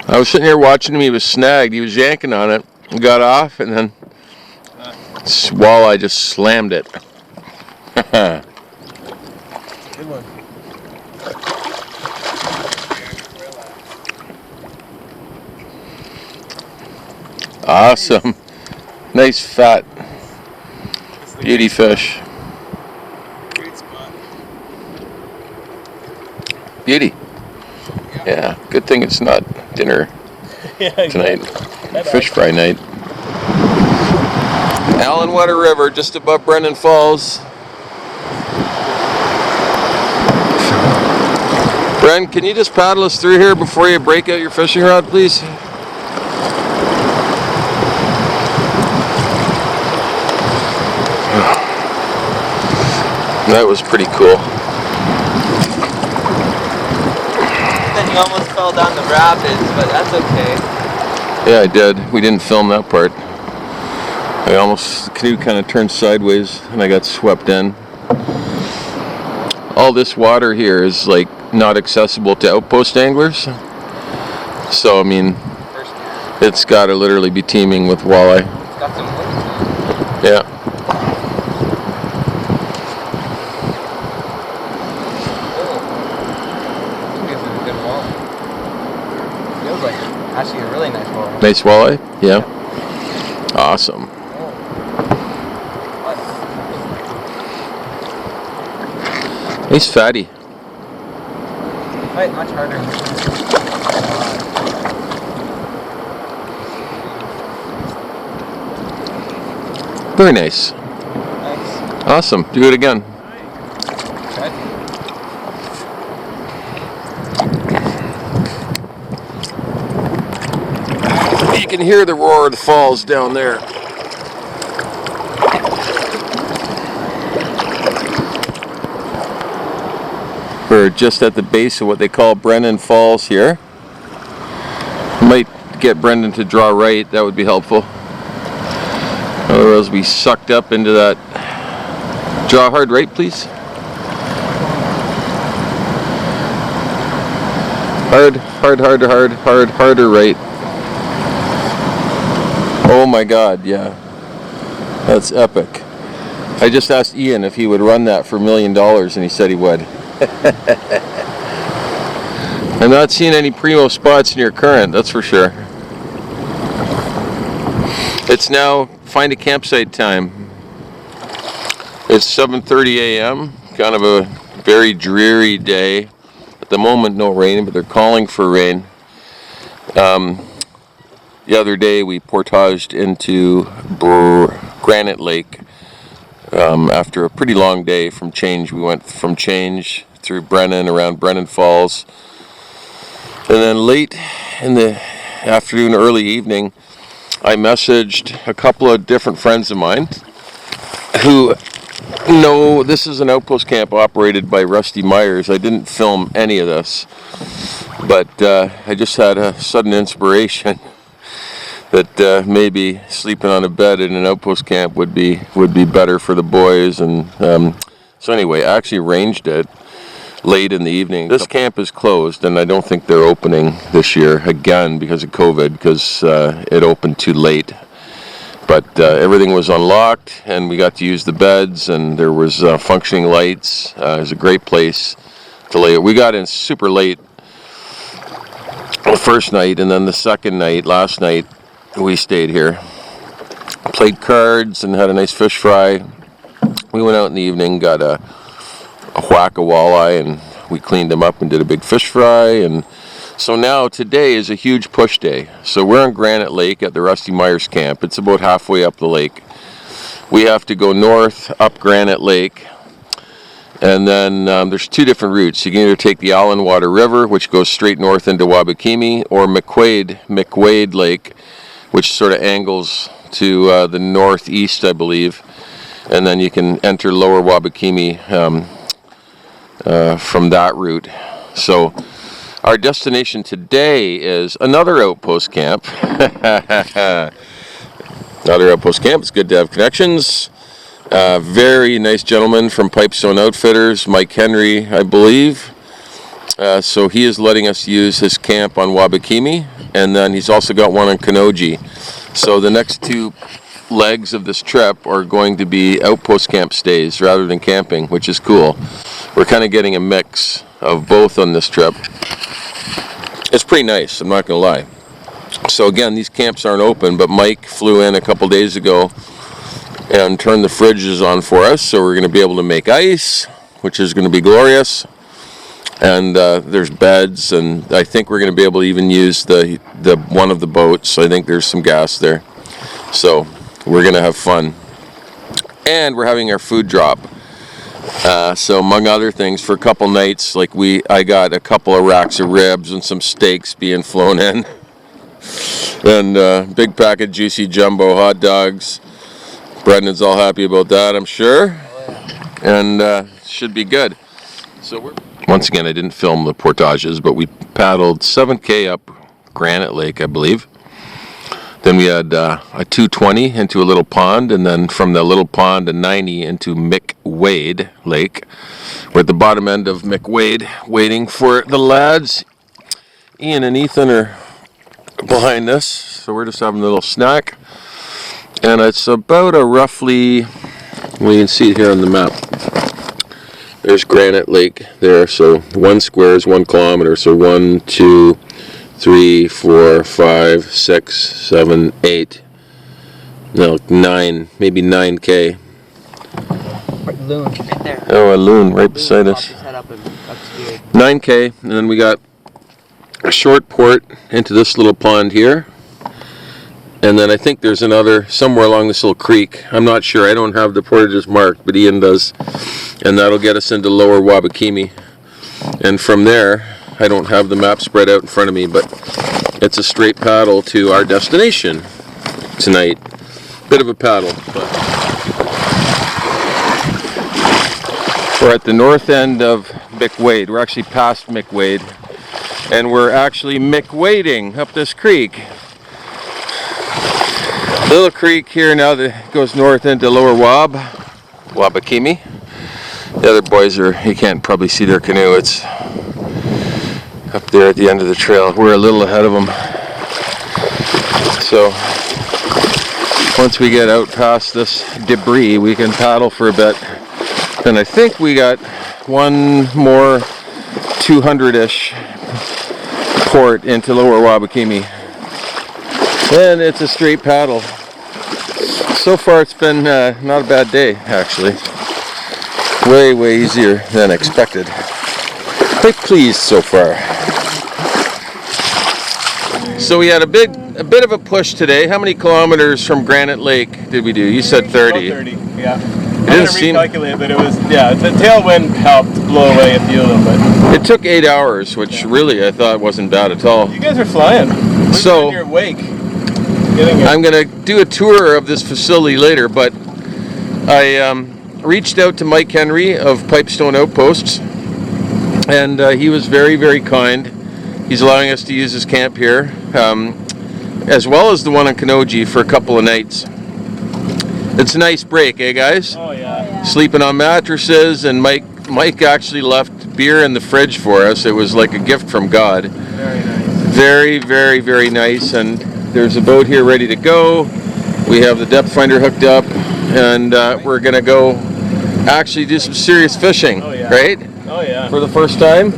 I was sitting here watching him. He was snagged. He was yanking on it. He got off, and then walleye just slammed it. Good one. Awesome. Nice fat beauty fish. Great spot. Beauty. Yeah, good thing it's not dinner tonight. Fish fry night. Allen Water River, just above Brendan Falls. Bren, can you just paddle us through here before you break out your fishing rod, please? That was pretty cool. Then you almost fell down the rapids, but that's okay. Yeah, I did. We didn't film that part. The canoe kind of turned sideways and I got swept in. All this water here is like not accessible to Outpost anglers. So, I mean, it's got to literally be teeming with walleye. It's got some wood. Yeah. Feels like actually a really nice walleye. Nice walleye? Yeah. Awesome. Nice fatty. Fight much harder. Very nice. Nice. Awesome. Do it again. Okay. You can hear the roar of the falls down there. We're just at the base of what they call Brendan Falls here. Might get Brendan to draw right, that would be helpful. Otherwise we sucked up into that. Draw hard right, please. Harder right. Oh my God, yeah. That's epic. I just asked Ian if he would run that for $1 million and he said he would. I'm not seeing any primo spots near current, that's for sure. It's now find a campsite time. It's 7:30 a.m. Kind of a very dreary day. At the moment, no rain, but they're calling for rain. The other day, we portaged into Granite Lake. After a pretty long day from Change, we went from Change through Brennan, around Brennan Falls. And then late in the afternoon, early evening, I messaged a couple of different friends of mine who know this is an outpost camp operated by Rusty Myers. I didn't film any of this, but I just had a sudden inspiration that maybe sleeping on a bed in an outpost camp would be better for the boys. And so anyway, I actually arranged it late in the evening. This camp is closed, and I don't think they're opening this year again because of COVID, because it opened too late. But everything was unlocked, and we got to use the beds, and there was functioning lights. It was a great place to lay it. We got in super late the first night, and then the second night, last night, we stayed here. Played cards and had a nice fish fry. We went out in the evening, got a whack of walleye, and we cleaned them up and did a big fish fry. And so now today is a huge push day. So we're on Granite Lake at the Rusty Myers camp. It's about halfway up the lake. We have to go north up Granite Lake, and then there's two different routes. You can either take the Allen Water River, which goes straight north into Wabakimi, or McWade Lake, which sort of angles to the northeast, I believe. and then you can enter Lower Wabakimi from that route. So our destination today is another outpost camp. Another outpost camp. It's good to have connections. Very nice gentleman from Pipestone Outfitters, Mike Henry, I believe. So he is letting us use his camp on Wabakimi, and then he's also got one on Kenoji. So the next 2 legs of this trip are going to be outpost camp stays rather than camping, which is cool. We're kind of getting a mix of both on this trip. It's pretty nice, I'm not going to lie. So again, these camps aren't open, but Mike flew in a couple days ago and turned the fridges on for us, so we're going to be able to make ice, which is going to be glorious. And there's beds, and I think we're going to be able to even use the one of the boats. I think there's some gas there, so we're going to have fun. And we're having our food drop. So among other things, for a couple nights, like I got a couple of racks of ribs and some steaks being flown in, and big pack of juicy jumbo hot dogs. Brendan's all happy about that, I'm sure, and should be good. So once again, I didn't film the portages, but we paddled 7K up Granite Lake, I believe. Then we had a 220 into a little pond, and then from the little pond a 90 into McWade Lake. We're at the bottom end of McWade, waiting for the lads. Ian and Ethan are behind us, so we're just having a little snack. And it's about a roughly, well, you can see it here on the map. There's Granite Lake there, so 1 square is 1 kilometer, so 1, 2, 3, 4, 5, 6, 7, 8, no, 9, maybe 9K. Loon, right there. Oh, a loon right beside us. 9K, and then we got a short port into this little pond here. And then I think there's another somewhere along this little creek. I'm not sure. I don't have the portages marked, but Ian does. And that'll get us into Lower Wabakimi. And from there, I don't have the map spread out in front of me, but it's a straight paddle to our destination tonight. Bit of a paddle, but we're at the north end of McWade. We're actually past McWade, and we're actually McWading up this creek. Little creek here now that goes north into Lower Wabakimi. The other boys you can't probably see their canoe. It's up there at the end of the trail. We're a little ahead of them. So once we get out past this debris, we can paddle for a bit. And I think we got one more 200-ish port into Lower Wabakimi. And it's a straight paddle. So far it's been not a bad day, actually. Way easier than expected. Quite pleased so far. So we had a bit of a push today. How many kilometers from Granite Lake did we do? You said 30. About 30, yeah. It I didn't had to recalculate, but it was, yeah, the tailwind helped blow away a few of them. But it took 8 hours, which really I thought wasn't bad at all. you guys are flying. So in your wake. I'm going to do a tour of this facility later, but I reached out to Mike Henry of Pipestone Outposts, and he was very kind. He's allowing us to use his camp here, as well as the one on Kenoji for a couple of nights. It's a nice break, eh guys? Oh yeah. Sleeping on mattresses, and Mike actually left beer in the fridge for us. It was like a gift from God. Very nice. Very nice, and there's a boat here ready to go. We have the depth finder hooked up, and we're gonna go actually do some serious fishing, right? Oh yeah. For the first time.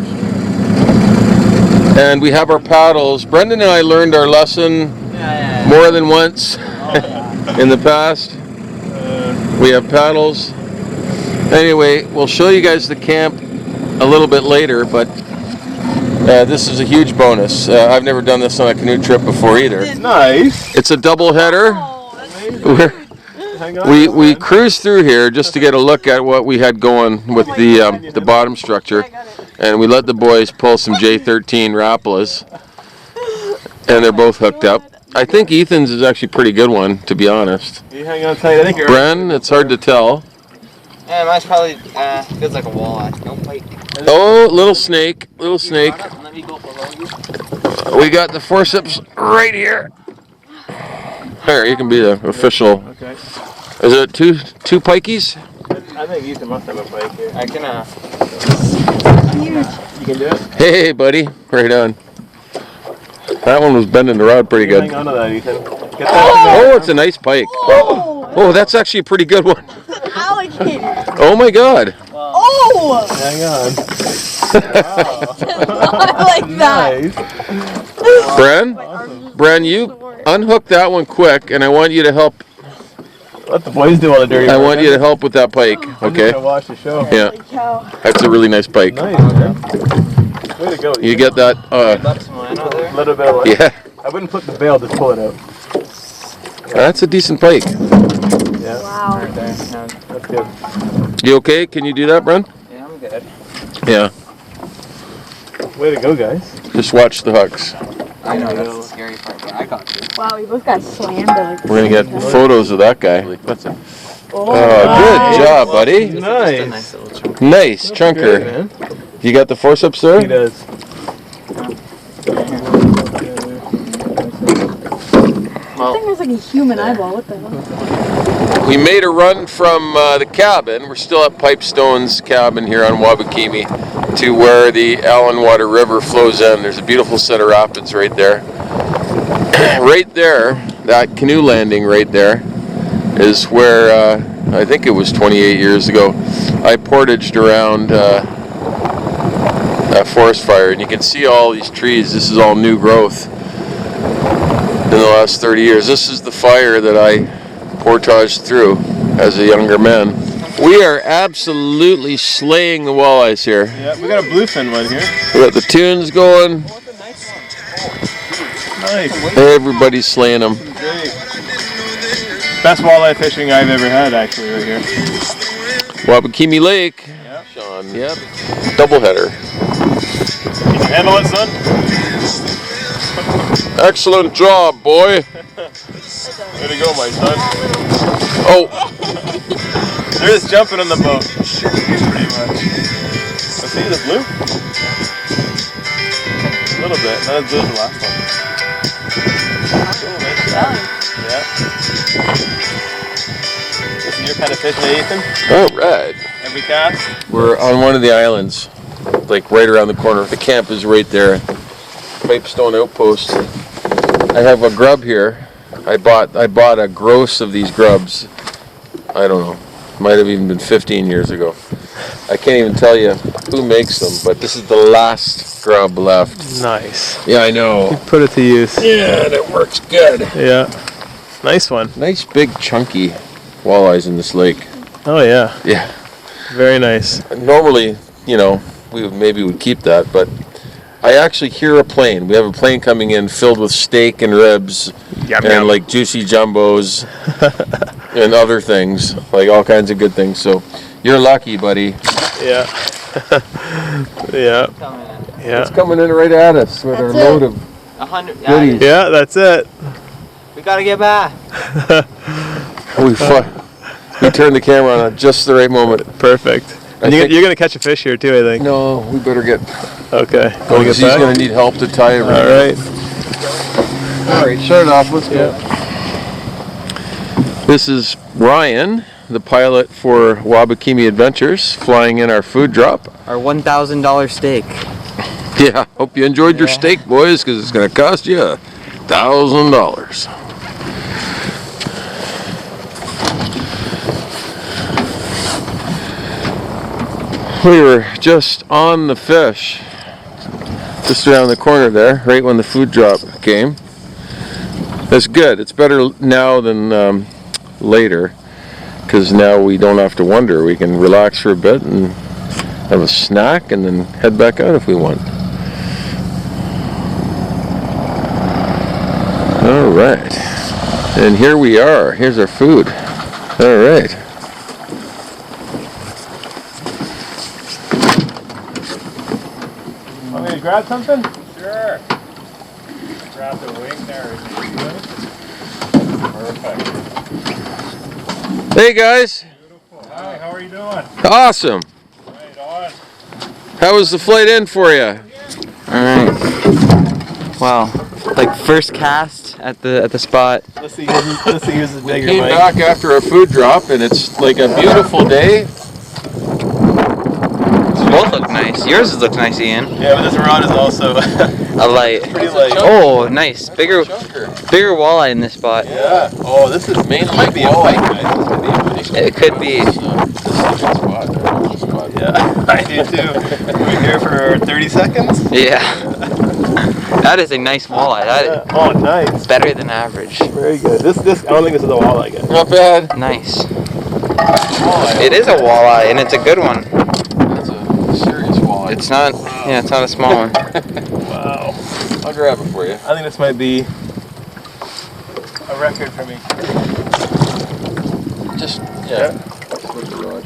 And we have our paddles. Brendan and I learned our lesson more than once in the past. We have paddles. Anyway, we'll show you guys the camp a little bit later, but this is a huge bonus. I've never done this on a canoe trip before either. It's nice. It's a double header. We cruised through here just to get a look at what we had going with the bottom structure, and we let the boys pull some J13 Rapalas, and they're both hooked up. I think Ethan's is actually a pretty good one, to be honest. You hang on tight. I think you're. Bren, it's hard to tell. Yeah, mine's probably feels like a walleye. No pike. Oh, little snake, little snake. Let me go below you. We got the forceps right here. There, you can be the official. Okay. Is it two pikeys? I think Ethan must have a pike here. I can You can do it. Hey, buddy, right on. That one was bending the rod pretty good. Hang on to that, Ethan. Get that. Oh, it's a nice pike. Oh, that's actually a pretty good one. Alligator. Oh my God. Oh! Hang on. I like that. Nice. Bren, you unhook that one quick, and I want you to help. Let the boys do all the dirty I work. want you to help with that pike, I'm just okay? gonna watch the show. Yeah, Holy cow. that's a really nice pike. Nice, man. Way to go. You Ethan. get that? Let it bail. Yeah, I wouldn't put the bail, just pull it out. that's a decent pike. Yeah. Wow. Right there. That's good. You okay? Can you do that, Bren? Yeah, I'm good. Yeah. Way to go, guys. Just watch the hooks. I know that's the scary part, but I got you. Wow, we both got slammed. Like, We're gonna get photos of that guy. oh, Good job, buddy. Nice. Nice little chunk. Nice Good, chunker. man. You got the forceps there? He does. I think there's like a human eyeball. What the hell? We made a run from the cabin. We're still at Pipestone's cabin here on Wabakimi to where the Allen Water River flows in. There's a beautiful set of rapids right there. Right there, that canoe landing right there is where I think it was 28 years ago I portaged around a forest fire, and you can see all these trees. This is all new growth in the last 30 years. This is the fire that I portaged through as a younger man. We are absolutely slaying the walleyes here. Yeah, we got a bluefin one here. We got the tunes going. Nice. Everybody's slaying them. Great. Best walleye fishing I've ever had, actually, right here. Wabakimi Lake. Yep. Sean. Yep. Doubleheader. Can you handle it, son? Excellent job, boy. Way to go, my son. Oh, They're just jumping on the boat. Pretty much. Let's see, the blue? A little bit. Not as blue as the last one. Cool, nice job. Yeah. This is your kind of fishing, Ethan? all right. Every cast? We're on one of the islands, like right around the corner. The camp is right there. Pipestone Outpost. I have a grub here. I bought a gross of these grubs. I don't know. Might have even been 15 years ago. I can't even tell you who makes them, but this is the last grub left. Nice. Yeah, I know. Put it to use. Yeah, and it works good. Yeah. Nice one. Nice big chunky walleyes in this lake. Oh, yeah. Yeah. Very nice. Normally, we would keep that, but I actually hear a plane. We have a plane coming in filled with steak and ribs and like juicy jumbos and other things, like all kinds of good things. So you're lucky, buddy. Yeah. Yeah. Yeah. It's coming in right at us with our That's it. load of 100. goodies. Yeah, that's it. We gotta get back. We turned the camera on at just the right moment. Perfect. And think- you're going to catch a fish here too, I think. No, we better get. Okay. Oh, he's going to need help to tie everything. All right. All right, shut it off. Let's go. This is Ryan, the pilot for Wabakimi Adventures, flying in our food drop. Our $1,000 steak. Yeah, hope you enjoyed your steak, boys, because it's going to cost you $1,000. We were just on the fish, just around the corner there, right when the food drop came. That's good. It's better now than later, because now we don't have to wonder. We can relax for a bit and have a snack and then head back out if we want. All right. And here we are. Here's our food. All right. Want me to grab something? Sure. grab the wing there. Perfect. Hey guys. Beautiful. Hi, how are you doing? Awesome. Right on. How was the flight in for you? Alright. Wow. Like first cast at the spot. Let's see who's the bigger Came Mike. back after a food drop and it's like a beautiful day. Both look nice. Yours look nice, Ian. Yeah, but this rod is also A light. pretty light. Oh, nice. Bigger walleye in this spot. Yeah. Oh, this is Mainly might be a walleye. pike, guys. This could be a pike. It could be. This is a good spot. Yeah, I do too. We're here for 30 seconds. Yeah. That is a nice walleye. That is Oh, nice. better than average. Very good. This I don't think this is a walleye guy. Not bad. Nice. Walleye. It is a walleye, and it's a good one. That's a serious walleye. It's not. Yeah, it's not a small one. Wow. I'll grab it for you. I think this might be a record for me. Just, yeah. Flip the rod.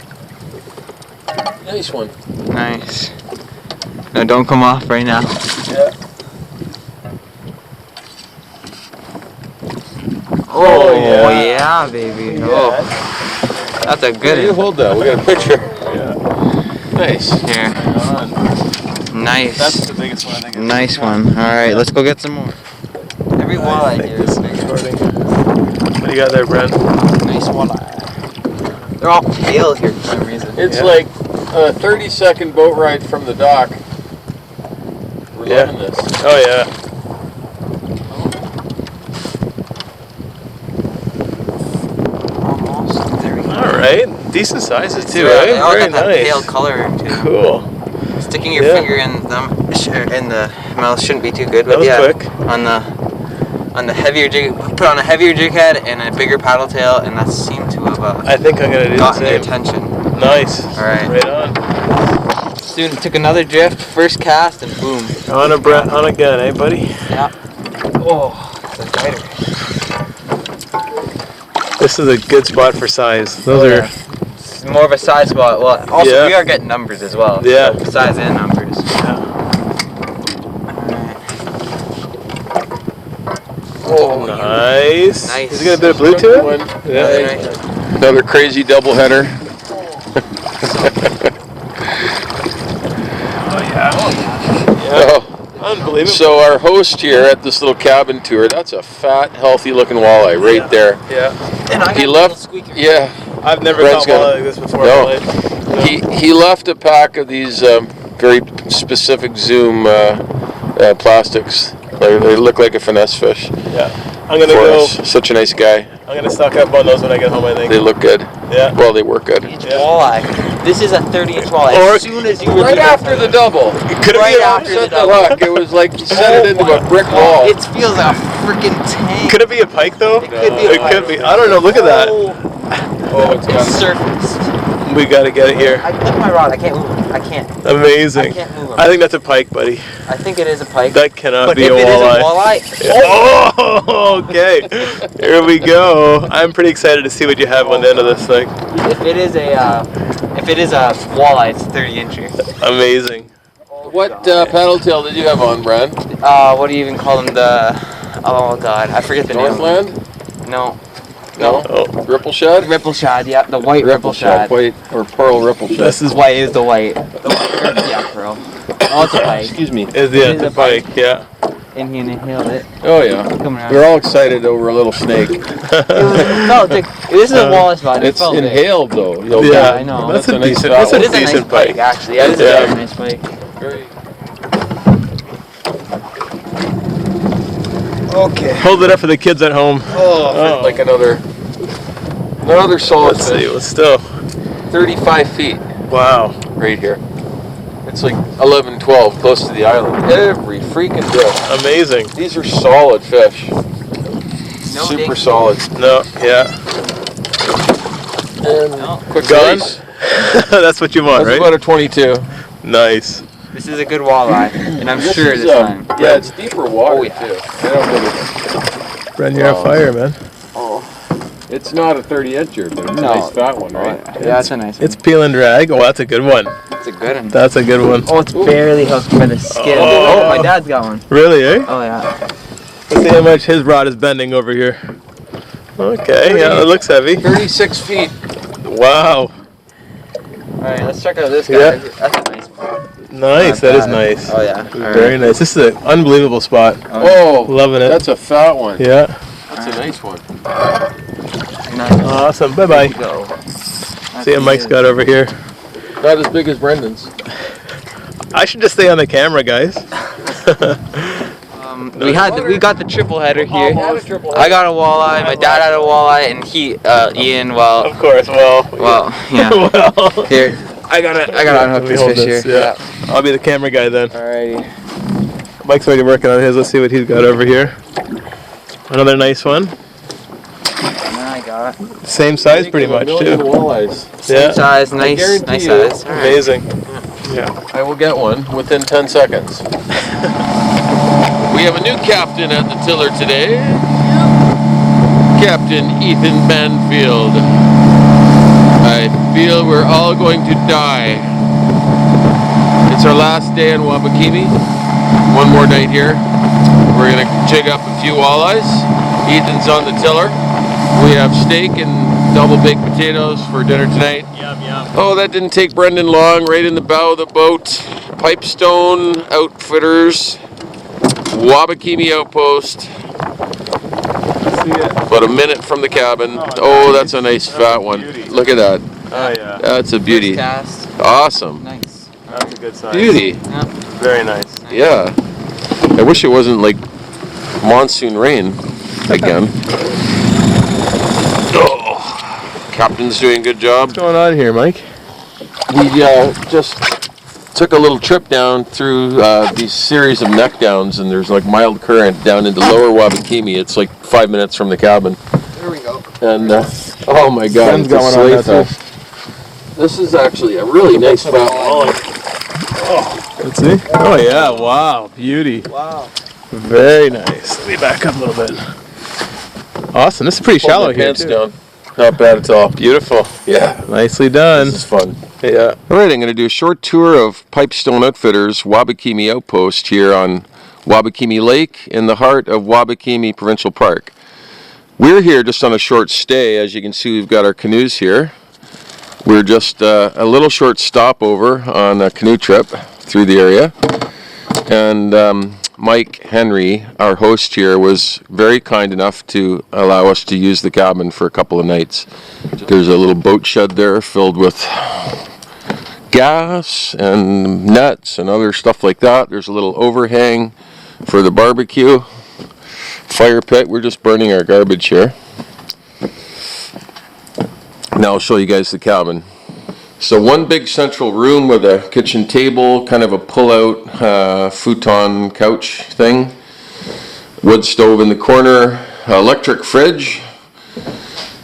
Nice one. Nice. No, don't come off right now. Yeah. Oh, yeah. yeah, baby. Oh, that's a good You one. hold that. We got a picture. Yeah. Nice. Here. Nice. That's the biggest one I think. Nice one. All right, let's go get some more. Every walleye here is bigger. What do you got there, Brent? Nice walleye. They're all pale here for some reason. It's Yeah. like a 30-second boat ride from the dock. We're Yeah. loving this. Oh yeah. Almost. There we go. All right. Decent sizes too, Yeah, eh? they all Very got that nice. pale color too. Cool. Sticking your Yeah. finger in them in the mouth shouldn't be too good, but That was yeah, quick. on the heavier jig, put on a heavier jig head and a bigger paddle tail, and that seemed to have I think I'm gonna do the gotten their same. attention. Nice. All right. Right on. Student took another drift, first cast, and boom. On a gun, eh, buddy? Yeah. Oh, the biter. This is a good spot for size. Those are. It's more of a size spot. Well, also Yeah. we are getting numbers as well. Yeah. So size and numbers. Oh, nice. Nice. Has it got a bit of blue to it? One. Yeah. Nice. Another crazy doubleheader. Oh yeah. Oh. Unbelievable. So our host here at this little cabin tour, that's a fat, healthy-looking walleye right there. Yeah. And I got He a left. little squeaker. Yeah. I've never Brent's caught got walleye like this before No. in my life. No. He left a pack of these very specific Zoom plastics. They look like a finesse fish. Yeah. I'm gonna For go. us. Such a nice guy. I'm gonna stock up on those when I get home. I think. They look good. Yeah. Well, they work good. Each walleye. This is a 30-inch walleye. Or- As soon as you Right release after the double. Could it Right be? after the Set the double. hook. It was like you set it into a brick wall. It feels like a freaking tank. Could it be a pike though? It could be a It pike. could be. I don't know. Look at that. Oh, it's got It's surfaced. We gotta get it here. I lift my rod. I can't move it. I can't. Amazing. I can't move 'em. I think that's a pike, buddy. I think it is a pike. That cannot but be if a it is walleye. a walleye, Oh, okay. Here we go. I'm pretty excited to see what you have on the end of this thing. if it is a walleye, it's 30-incher. Amazing. What paddle tail did you have on, Brad? What do you even call them? Oh God, I forget the name. Northland? No. No. Oh, Ripple shad? Ripple shad, yeah, the white ripple shad. White or pearl ripple shad. this is White is the white. The white, yeah, pearl. Oh, it's a pike. Excuse me. is It is the a pike. Yeah. And he inhaled it. Oh yeah. Come around. We're all excited over a little snake. It felt big. This is a walleye spot. It It's felt big. inhaled though. You'll Yeah, bet. I know. That's That's a a nice decent. fat That's a It is a nice decent pike, pike. actually. That is a Yeah. very nice pike. Very- Okay. Hold it up for the kids at home. Oh, like another solid Let's see. fish. Let's still. 35 feet Wow. right here. It's like 11, 12, close to the island. Every freaking drift. Amazing. These are solid fish. No Super dink. solid. No. Yeah. And No. quick Gone? release. That's what you want, That's right? about a 22. Nice. This is a good walleye, and I'm This sure is, this time. Yeah, it's deeper water Oh, yeah. too. I don't really. Bren, you're on Wow. fire, man. It's not a 30-incher, but it's No. a nice fat one, right? Yeah, that's a nice one. It's peel and drag. Oh, that's a good one. It's a good one. That's a good one. Oh, it's barely hooked by the skin. Oh. Oh, my dad's got one. Really, eh? Oh, yeah. Let's see how much his rod is bending over here. Okay, yeah, it looks heavy. 36 feet. Wow. Alright, let's check out this guy. Yeah. That's a nice one. Nice, that is nice. Oh yeah. Very nice. This is an unbelievable spot. Oh, Loving it. that's a fat one. Yeah. That's a nice one. Nice. Awesome. Bye bye. Go. See what Mike's got over here. Not as big as Brendan's. I should just stay on the camera, guys. We got the triple header here. I got a walleye. My dad had a walleye, and Ian. Well, Of course. Well. Yeah. well. Here, I gotta unhook Let me this hold fish this, here. yeah. I'll be the camera guy then. Alrighty. Mike's already working on his. Let's see what he's got over here. Another nice one. And then I got Same size, pretty much too. Walleyes. Yeah. size, nice guarantee you. size. All right. Amazing. Yeah. I will get one within 10 seconds. We have a new captain at the tiller today. Captain Ethan Banfield. I feel we're all going to die. It's our last day in Wabakimi. One more night here. We're gonna jig up a few walleyes. Ethan's on the tiller. We have steak and double baked potatoes for dinner tonight. Yum yum. Oh, that didn't take Brendan long. Right in the bow of the boat. Pipestone Outfitters. Wabakimi Outpost. See it. About a minute from the cabin. Oh, that's a nice fat one. Look at that. Oh yeah. That's a beauty. Cast. Awesome. Nice. That's a good size. Beauty. Very nice. Yeah. I wish it wasn't like monsoon rain again. Oh, Captain's doing a good job. What's going on here, Mike? We just took a little trip down through these series of neck downs, and there's like mild current down into lower Wabakimi. It's like 5 minutes from the cabin. There we go. And oh my God, Sun's it's a going on that slayfish. This is actually a really nice fat one. Let's see. Oh yeah, wow, beauty. Wow. Very nice. Let me back up a little bit. Awesome. This is pretty shallow Pull my here pants too. down. Not bad at all. Beautiful. Yeah, Nicely done. this is fun. Yeah. All right, I'm going to do a short tour of Pipestone Outfitters Wabakimi Outpost here on Wabakimi Lake in the heart of Wabakimi Provincial Park. We're here just on a short stay. As you can see, we've got our canoes here. We're just a little short stopover on a canoe trip through the area. And Mike Henry, our host here, was very kind enough to allow us to use the cabin for a couple of nights. There's a little boat shed there filled with gas and nets and other stuff like that. There's a little overhang for the barbecue. Fire pit. We're just burning our garbage here. Now I'll show you guys the cabin. So one big central room with a kitchen table, kind of a pull-out futon couch thing. Wood stove in the corner. Electric fridge.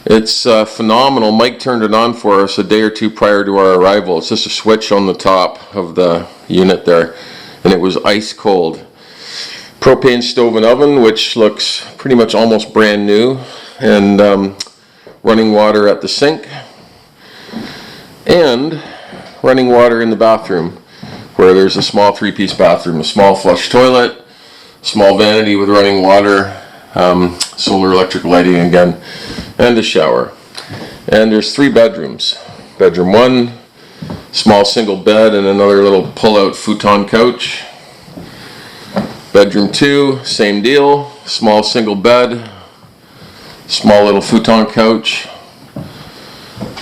It's phenomenal. Mike turned it on for us a day or two prior to our arrival. It's just a switch on the top of the unit there, and it was ice cold. Propane stove and oven, which looks pretty much almost brand new, and running water at the sink, and running water in the bathroom, where there's a small three-piece bathroom, a small flush toilet, small vanity with running water, solar electric lighting again, and a shower. And there's 3 bedrooms. Bedroom 1, small single bed and another little pull-out futon couch. Bedroom 2, same deal, small single bed, small little futon couch.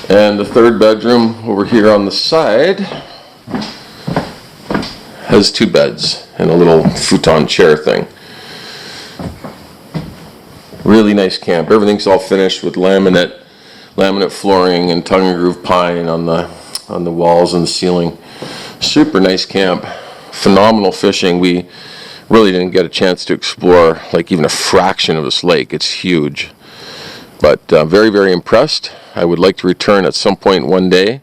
And the 3rd bedroom over here on the side has 2 beds and a little futon chair thing. Really nice camp. Everything's all finished with laminate flooring and tongue and groove pine on the walls and the ceiling. Super nice camp. Phenomenal fishing. We really didn't get a chance to explore like even a fraction of this lake. It's huge. But very, very impressed. I would like to return at some point one day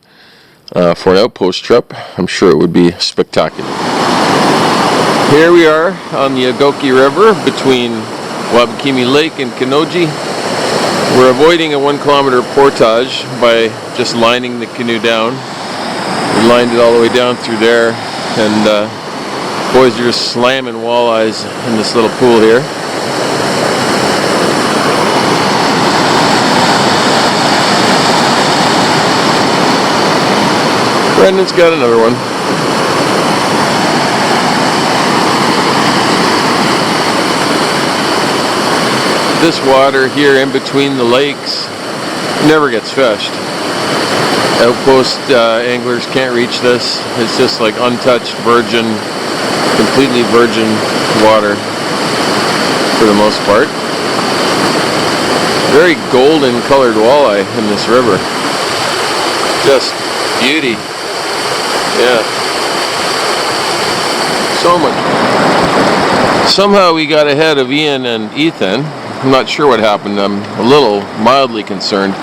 for an outpost trip. I'm sure it would be spectacular. Here we are on the Agoki River between Wabakimi Lake and Kenoji. We're avoiding a 1 kilometer portage by just lining the canoe down. We lined it all the way down through there, and boys are just slamming walleyes in this little pool here. Brendan's got another one. This water here in between the lakes never gets fished. Outpost anglers can't reach this. It's just like untouched, virgin, completely virgin water for the most part. Very golden colored walleye in this river. Just beauty. Yeah. So much. Somehow we got ahead of Ian and Ethan. I'm not sure what happened. I'm a little mildly concerned.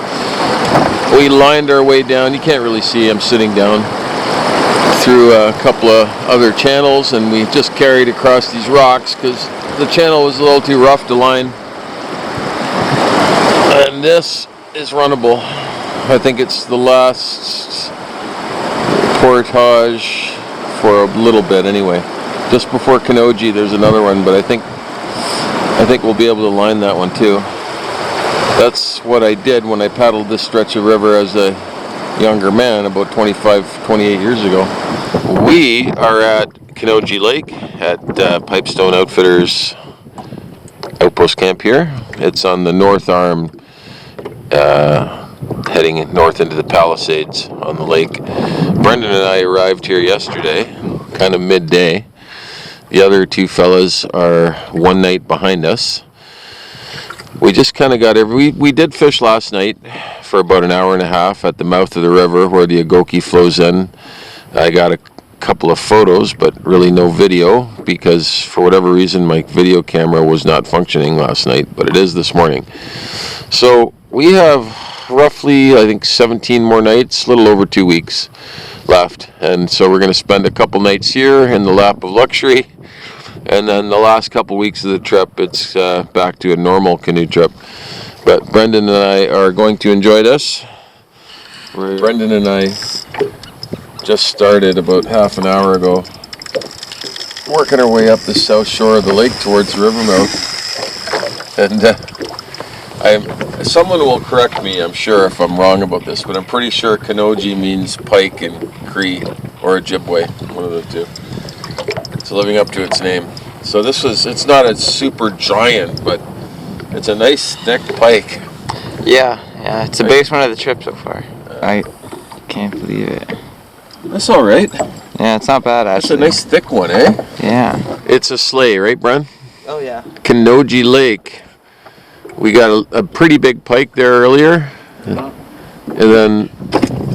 We lined our way down. You can't really see. I'm sitting down through a couple of other channels, and we just carried across these rocks because the channel was a little too rough to line. And this is runnable. I think it's the last portage for a little bit anyway. Just before Kenoji there's another one, but I think we'll be able to line that one too. That's what I did when I paddled this stretch of river as a younger man about 28 years ago. We are at Kenoji Lake at Pipestone Outfitters Outpost Camp here. It's on the north arm, heading north into the Palisades on the lake. Brendan and I arrived here yesterday, kind of midday. The other two fellas are one night behind us. We just kind of got we did fish last night for about an hour and a half at the mouth of the river where the Wabakimi flows in. I got a couple of photos, but really no video because for whatever reason my video camera was not functioning last night, but it is this morning. So we have roughly, I think, 17 more nights, a little over 2 weeks left. And so we're going to spend a couple nights here in the lap of luxury. And then the last couple weeks of the trip, it's back to a normal canoe trip. But Brendan and I are going to enjoy this. Brendan and I just started about half an hour ago, working our way up the south shore of the lake towards the river mouth. And someone will correct me, I'm sure, if I'm wrong about this, but I'm pretty sure Kenoji means pike in Cree or Ojibwe, one of the two. It's living up to its name. So it's not a super giant, but it's a nice thick pike. Yeah, it's the biggest one of the trip so far. I can't believe it. That's all right. Yeah, it's not bad actually. It's a nice thick one, eh? Yeah. It's a sleigh, right, Bren? Oh yeah. Kenoji Lake. We got a pretty big pike there earlier, and then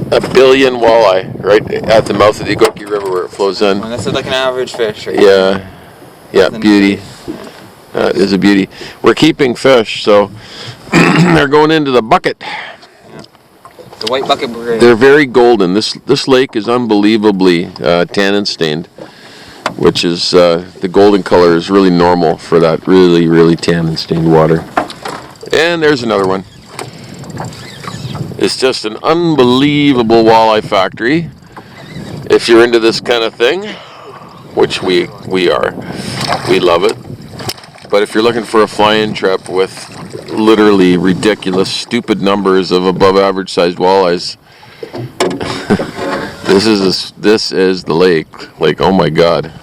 a billion walleye right at the mouth of the Wabakimi River where it flows in. That's like an average fish, right? Yeah, beauty. That is a beauty. We're keeping fish, so they're going into the bucket. Yeah. The white bucket brigade. They're very golden. This lake is unbelievably tannin stained, which is the golden color is really normal for that really, really tannin stained water. And there's another one. It's just an unbelievable walleye factory. If you're into this kind of thing, which we are, we love it. But if you're looking for a fly-in trip with literally ridiculous, stupid numbers of above average sized walleyes, this is the lake. Like, oh my God.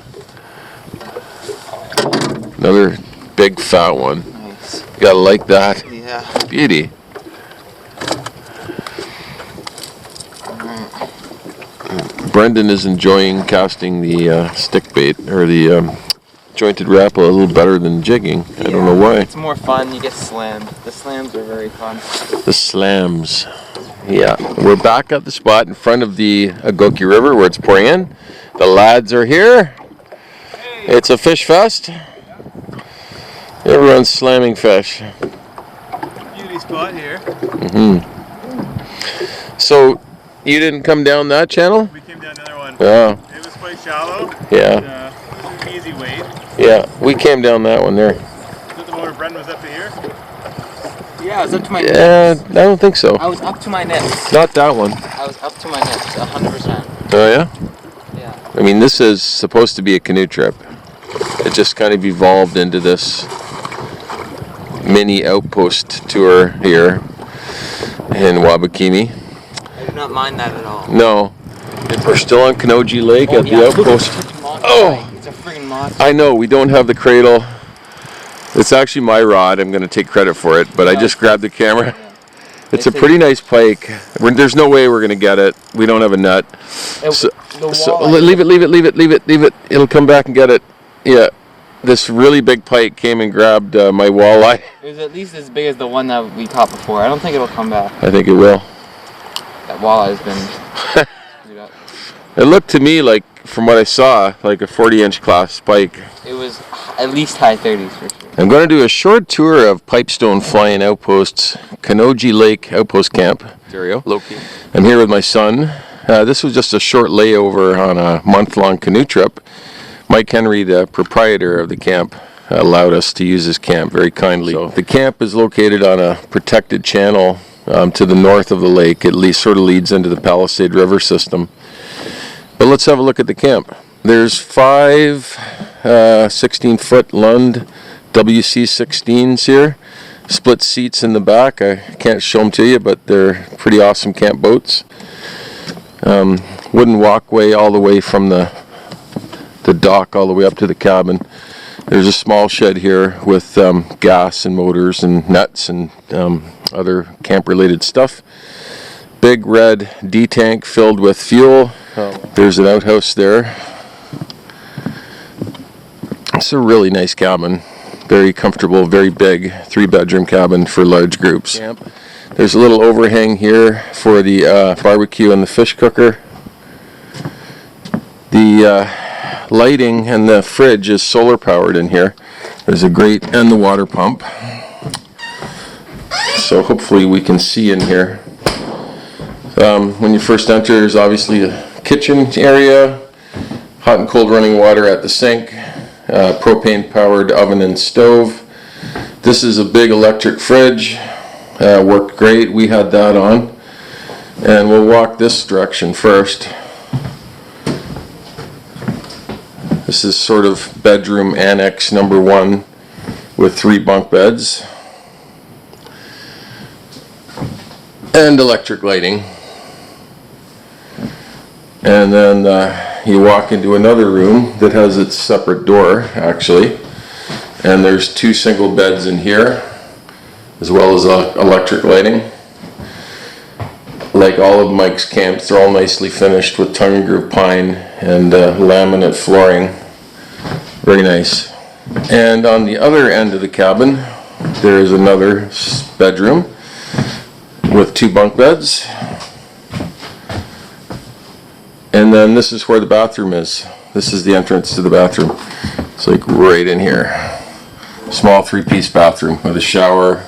Another big fat one. Nice. You gotta like that. Yeah. Beauty. Brendan is enjoying casting the stick bait or the jointed rapala a little better than jigging. I don't know why. It's more fun. You get slammed. The slams are very fun. The slams. Yeah. We're back at the spot in front of the Wabakimi River where it's pouring in. The lads are here. It's a fish fest. Everyone's slamming fish. Beauty spot here. So, you didn't come down that channel? We came down another one. Oh. It was quite shallow. Yeah. It was an easy wade. Yeah, we came down that one there. Is that the one where Brendan was up to here? Yeah, I was up to my Yeah, nips. I don't think so. I was up to my nips. Not that one. I was up to my nips, 100%. Oh yeah? Yeah. I mean, this is supposed to be a canoe trip. It just kind of evolved into this mini outpost tour here in Wabakimi. I do not mind that at all. No, We're still on Kenoji Lake at the Outpost. Oh! It's a freaking monster. I know, we don't have the cradle. It's actually my rod. I'm going to take credit for it, but I just grabbed the camera. It's a pretty nice pike. There's no way we're going to get it. We don't have a net. So leave it. It'll come back and get it. Yeah. This really big pike came and grabbed my walleye. It was at least as big as the one that we caught before. I don't think it'll come back. I think it will. That walleye has been... It looked to me like, from what I saw, like a 40-inch class pike. It was at least high 30s for sure. I'm going to do a short tour of Pipestone Flying Outposts, Kenoji Lake Outpost Camp, Ontario. I'm here with my son. This was just a short layover on a month-long canoe trip. Mike Henry, the proprietor of the camp, allowed us to use his camp very kindly. So the camp is located on a protected channel to the north of the lake. It sort of leads into the Palisade River system. But let's have a look at the camp. There's 5 16-foot Lund WC-16s here. Split seats in the back. I can't show them to you, but they're pretty awesome camp boats. Wooden walkway all the way from the dock all the way up to the cabin. There's a small shed here with gas and motors and nets and other camp-related stuff. Big red D-tank filled with fuel. There's an outhouse there. It's a really nice cabin. Very comfortable, very big, 3-bedroom cabin for large groups. There's a little overhang here for the barbecue and the fish cooker. The lighting and the fridge is solar powered in here. There's a grate and the water pump. So hopefully we can see in here. When you first enter, there's obviously a kitchen area, hot and cold running water at the sink, propane powered oven and stove. This is a big electric fridge. Worked great. We had that on. And we'll walk this direction first. This is sort of bedroom annex number 1 with 3 bunk beds and electric lighting. And then you walk into another room that has its separate door, actually. And there's 2 single beds in here, as well as electric lighting. Like all of Mike's camps, they're all nicely finished with tongue and groove pine and laminate flooring. Very nice. And on the other end of the cabin, there is another bedroom with 2 bunk beds. And then this is where the bathroom is. This is the entrance to the bathroom. It's like right in here. Small 3-piece bathroom with a shower,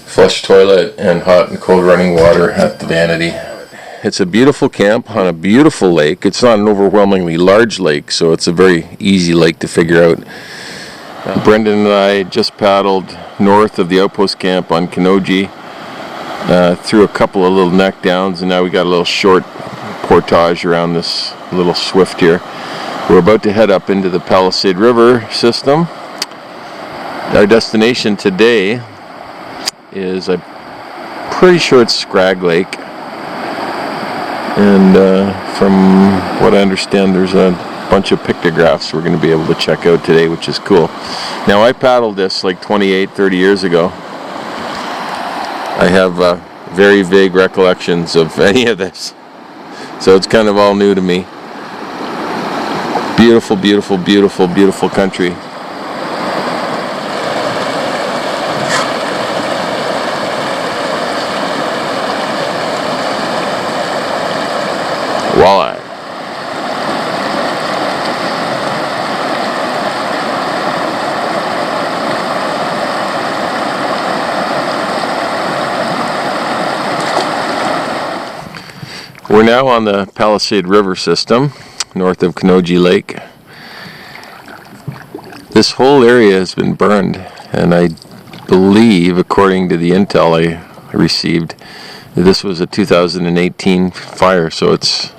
flush toilet, and hot and cold running water at the vanity. It's a beautiful camp on a beautiful lake. It's not an overwhelmingly large lake, so it's a very easy lake to figure out. Brendan and I just paddled north of the Outpost camp on Kenoji. Through a couple of little neck downs, and now we got a little short portage around this little swift here. We're about to head up into the Palisade River system. Our destination today is, I'm pretty sure it's Scraggly Lake, and from what I understand, there's a bunch of pictographs we're going to be able to check out today, which is cool. Now, I paddled this like 28-30 years ago. I have very vague recollections of any of this, so it's kind of all new to me. Beautiful, beautiful, beautiful, beautiful country. Walleye. We're now on the Palisade River system, north of Kenoji Lake. This whole area has been burned, and I believe, according to the intel I received, this was a 2018 fire, so it's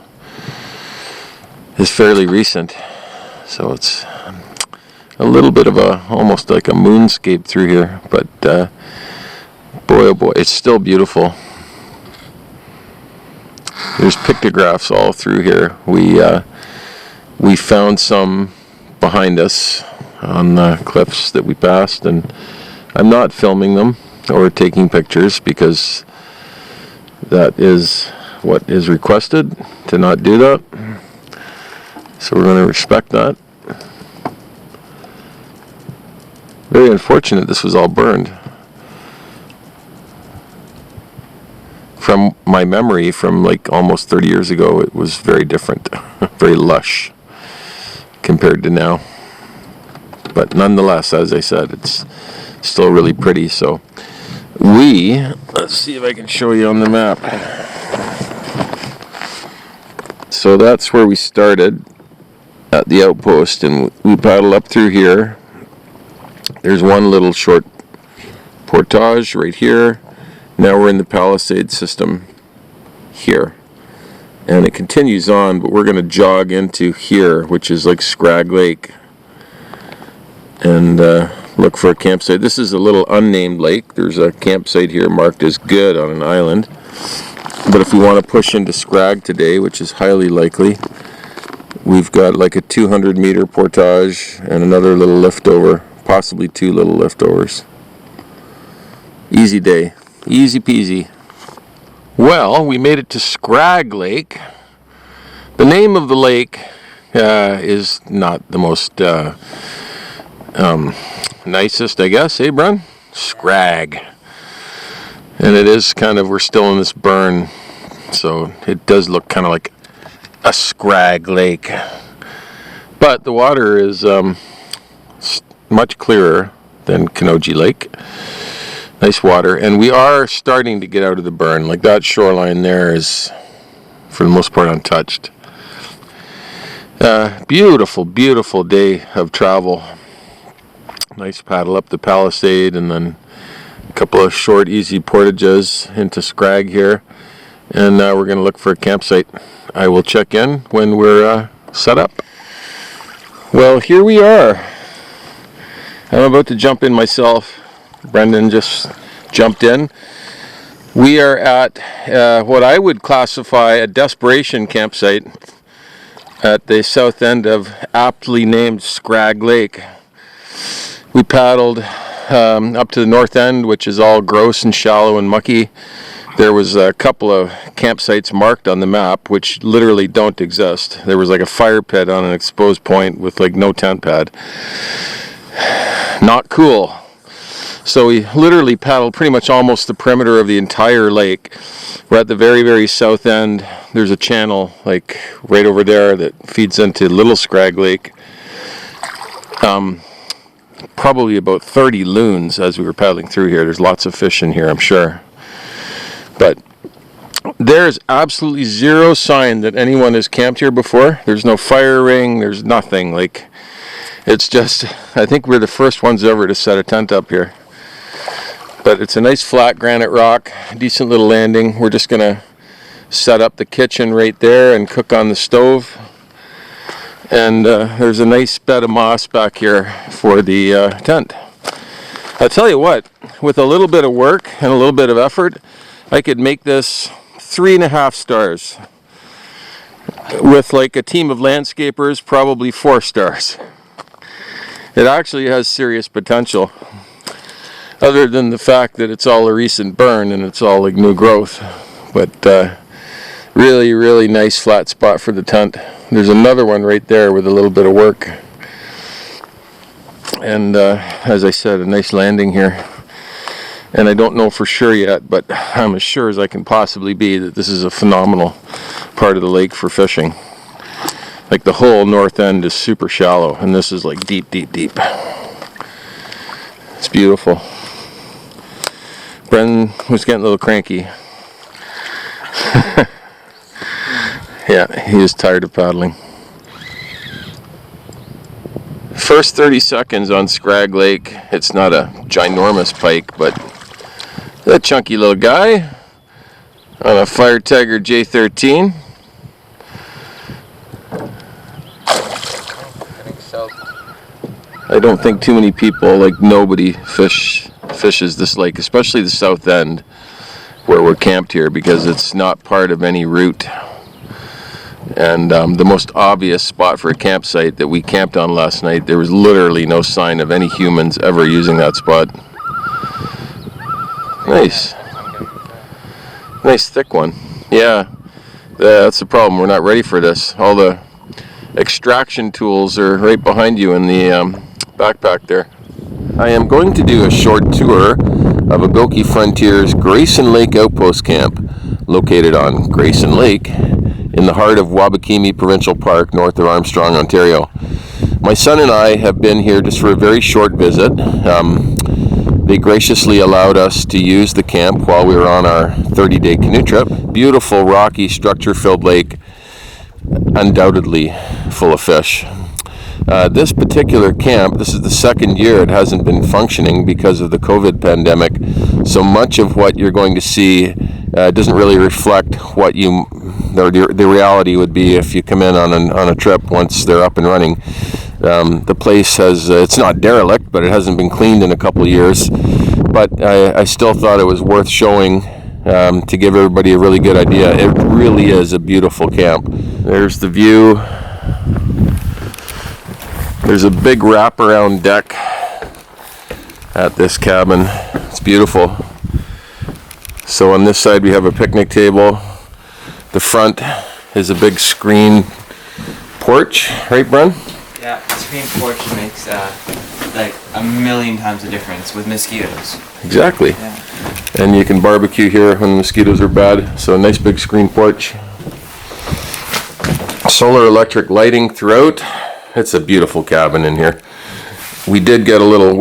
fairly recent. So it's a little bit of almost like a moonscape through here, but boy oh boy, it's still beautiful. There's pictographs all through here. We found some behind us on the cliffs that we passed, and I'm not filming them or taking pictures because that is what is requested, to not do that. So we're going to respect that. Very unfortunate this was all burned. From my memory from like almost 30 years ago, it was very different, very lush compared to now. But nonetheless, as I said, it's still really pretty. So let's see if I can show you on the map. So that's where we started at the Outpost, and we paddle up through here. There's one little short portage right here. Now we're in the Palisade system here, and it continues on, but we're going to jog into here, which is like Scraggly Lake, and look for a campsite. This is a little unnamed lake. There's a campsite here marked as good on an island, but if we want to push into Scrag today, which is highly likely, we've got like a 200-meter portage and another little liftover, possibly two little liftovers. Easy day. Easy peasy. Well, we made it to Scraggly Lake. The name of the lake is not the most nicest, I guess, eh, Brun? Scrag. And it is kind of, we're still in this burn, so it does look kind of like a Scraggly Lake. But the water is much clearer than Kenoji Lake. Nice water, and we are starting to get out of the burn. Like that shoreline there is, for the most part, untouched. Beautiful, beautiful day of travel. Nice paddle up the Palisade, and then a couple of short, easy portages into Scrag here. And now we're going to look for a campsite. I will check in when we're set up. Well, here we are. I'm about to jump in myself. Brendan just jumped in. We are at what I would classify a desperation campsite at the south end of aptly named Scraggly Lake. We paddled up to the north end, which is all gross and shallow and mucky. There was a couple of campsites marked on the map which literally don't exist. There was like a fire pit on an exposed point with like no tent pad. Not cool. So we literally paddled pretty much almost the perimeter of the entire lake. We're at the very, very south end. There's a channel like right over there that feeds into Little Scraggly Lake. Probably about 30 loons as we were paddling through here. There's lots of fish in here, I'm sure. But there's absolutely zero sign that anyone has camped here before. There's no fire ring. There's nothing. Like, it's just, I think we're the first ones ever to set a tent up here. But it's a nice flat granite rock, decent little landing. We're just going to set up the kitchen right there and cook on the stove. And there's a nice bed of moss back here for the tent. I'll tell you what, with a little bit of work and a little bit of effort, I could make this 3.5 stars. With like a team of landscapers, probably 4 stars. It actually has serious potential. Other than the fact that it's all a recent burn and it's all like new growth. But really, really nice flat spot for the tent. There's another one right there with a little bit of work. And as I said, a nice landing here. And I don't know for sure yet, but I'm as sure as I can possibly be that this is a phenomenal part of the lake for fishing. Like the whole north end is super shallow, and this is like deep, deep, deep. It's beautiful. Brendan was getting a little cranky. Yeah, he is tired of paddling. First 30 seconds on Scraggly Lake. It's not a ginormous pike, but that chunky little guy on a Fire Tiger J13. I don't think too many people, like nobody, fishes this lake, especially the south end where we're camped here, because it's not part of any route. And the most obvious spot for a campsite that we camped on last night, there was literally no sign of any humans ever using that spot. Nice. Nice thick one. Yeah, that's the problem. We're not ready for this. All the extraction tools are right behind you in the backpack there. I am going to do a short tour of Wabakimi Frontier's Grayson Lake Outpost Camp, located on Grayson Lake in the heart of Wabakimi Provincial Park, north of Armstrong, Ontario. My son and I have been here just for a very short visit. They graciously allowed us to use the camp while we were on our 30-day canoe trip. Beautiful, rocky, structure-filled lake, undoubtedly full of fish. This particular camp, this is the second year it hasn't been functioning because of the COVID pandemic. So much of what you're going to see doesn't really reflect what the reality would be if you come in on a trip once they're up and running. The place it's not derelict, but it hasn't been cleaned in a couple of years. But I still thought it was worth showing to give everybody a really good idea. It really is a beautiful camp. There's the view. There's a big wraparound deck at this cabin. It's beautiful. So on this side we have a picnic table. The front is a big screen porch, right, Bren? Yeah, the screen porch makes like a million times the difference with mosquitoes. Exactly. Yeah. And you can barbecue here when the mosquitoes are bad. So a nice big screen porch. Solar electric lighting throughout. It's a beautiful cabin in here. We did get a little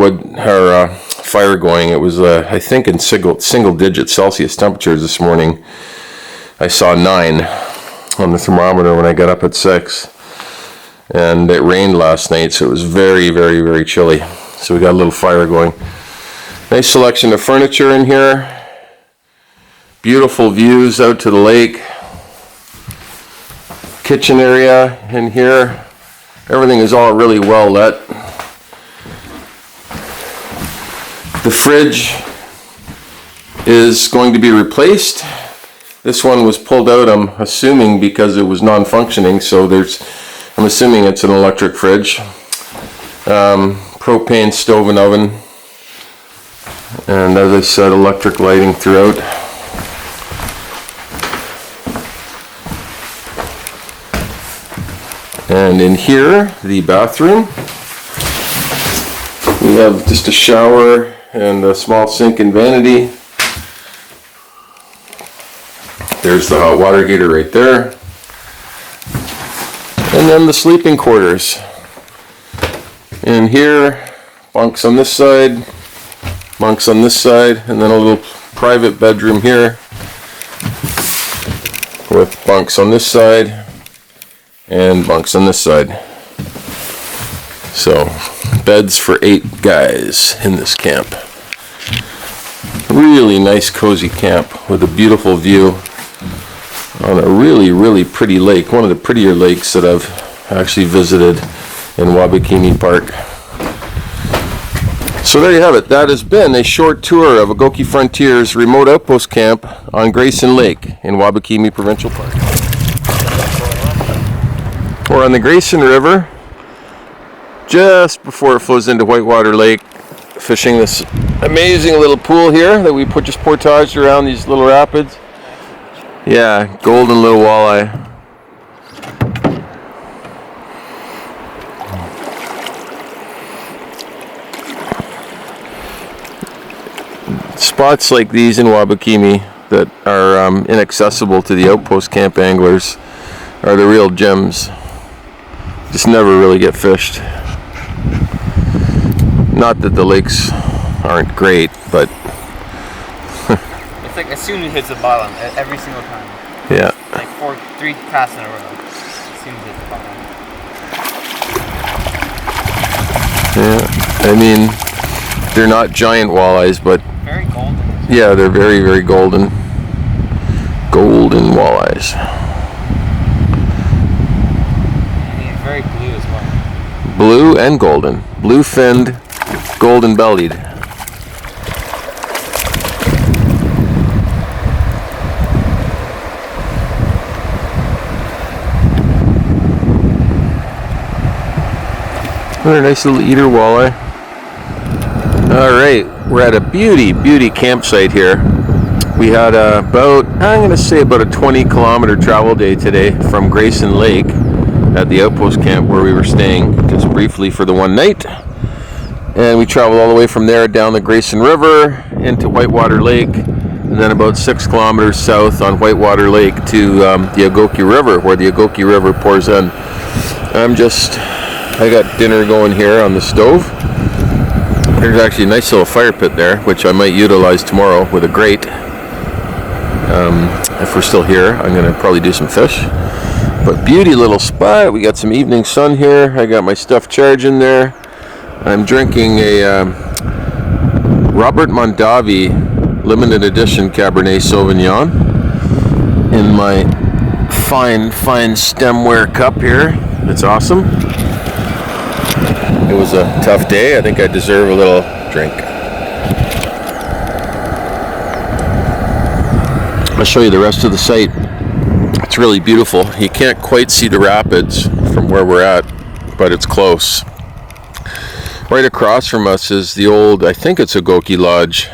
fire going. It was I think in single digit Celsius temperatures this morning. I saw 9 on the thermometer when I got up at 6. And it rained last night, so it was very, very, very chilly. So we got a little fire going. Nice selection of furniture in here. Beautiful views out to the lake. Kitchen area in here. Everything is all really well lit. The fridge is going to be replaced. This one was pulled out, I'm assuming, because it was non-functioning, so I'm assuming it's an electric fridge. Propane stove and oven. And as I said, electric lighting throughout. And in here, the bathroom. We have just a shower and a small sink and vanity. There's the hot water heater right there. And then the sleeping quarters. In here, bunks on this side, bunks on this side, and then a little private bedroom here with bunks on this side and bunks on this side. So, beds for 8 guys in this camp. Really nice, cozy camp with a beautiful view on a really, really pretty lake. One of the prettier lakes that I've actually visited in Wabakimi Park. So there you have it. That has been a short tour of Wabakimi Frontier's remote outpost camp on Grayson Lake in Wabakimi Provincial Park. We're on the Grayson River, just before it flows into Whitewater Lake, fishing this amazing little pool here that we just portaged around these little rapids. Yeah, golden little walleye. Spots like these in Wabakimi that are inaccessible to the outpost camp anglers are the real gems. Just never really get fished. Not that the lakes aren't great, but It's like as soon as it hits the bottom, every single time. yeah. Like 3 casts in a row. As soon as it hits the bottom. Yeah, I mean, they're not giant walleyes, but Very golden. yeah, they're very, very golden. Golden walleyes. And he's very blue as well. Blue and golden. Blue finned, golden bellied. Another nice little eater walleye. Alright, we're at a beauty campsite here. We had about, I'm going to say about a 20-kilometer travel day today from Grayson Lake at the Outpost camp where we were staying just briefly for the one night. And we traveled all the way from there down the Grayson River into Whitewater Lake, and then about 6 kilometers south on Whitewater Lake to the Wabakimi River, where the Wabakimi River pours in. I got dinner going here on the stove. There's actually a nice little fire pit there, which I might utilize tomorrow with a grate. If we're still here, I'm going to probably do some fish. But beauty little spot. We got some evening sun here. I got my stuff charging there. I'm drinking a Robert Mondavi limited edition Cabernet Sauvignon in my fine stemware cup here. It's awesome. It was a tough day. I think I deserve a little drink. I'll show you the rest of the site. It's really beautiful. You can't quite see the rapids from where we're at, but it's close. Right across from us is the old, I think it's a Goki Lodge.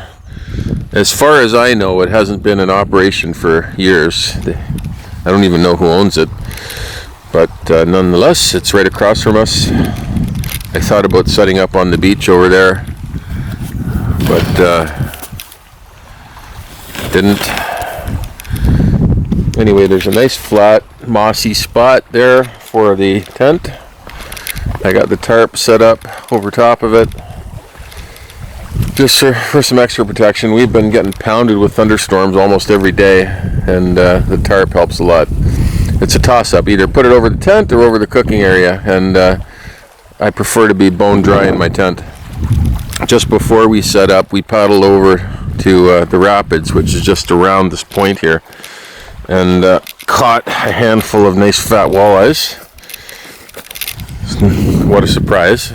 As far as I know, it hasn't been in operation for years. I don't even know who owns it. But nonetheless, it's right across from us. I thought about setting up on the beach over there, but didn't. Anyway, there's a nice flat, mossy spot there for the tent. I got the tarp set up over top of it just for some extra protection. We've been getting pounded with thunderstorms almost every day, and the tarp helps a lot. It's a toss-up. Either put it over the tent or over the cooking area, and I prefer to be bone dry in my tent. Just before we set up, we paddled over to the rapids, which is just around this point here, and caught a handful of nice fat walleyes. What a surprise.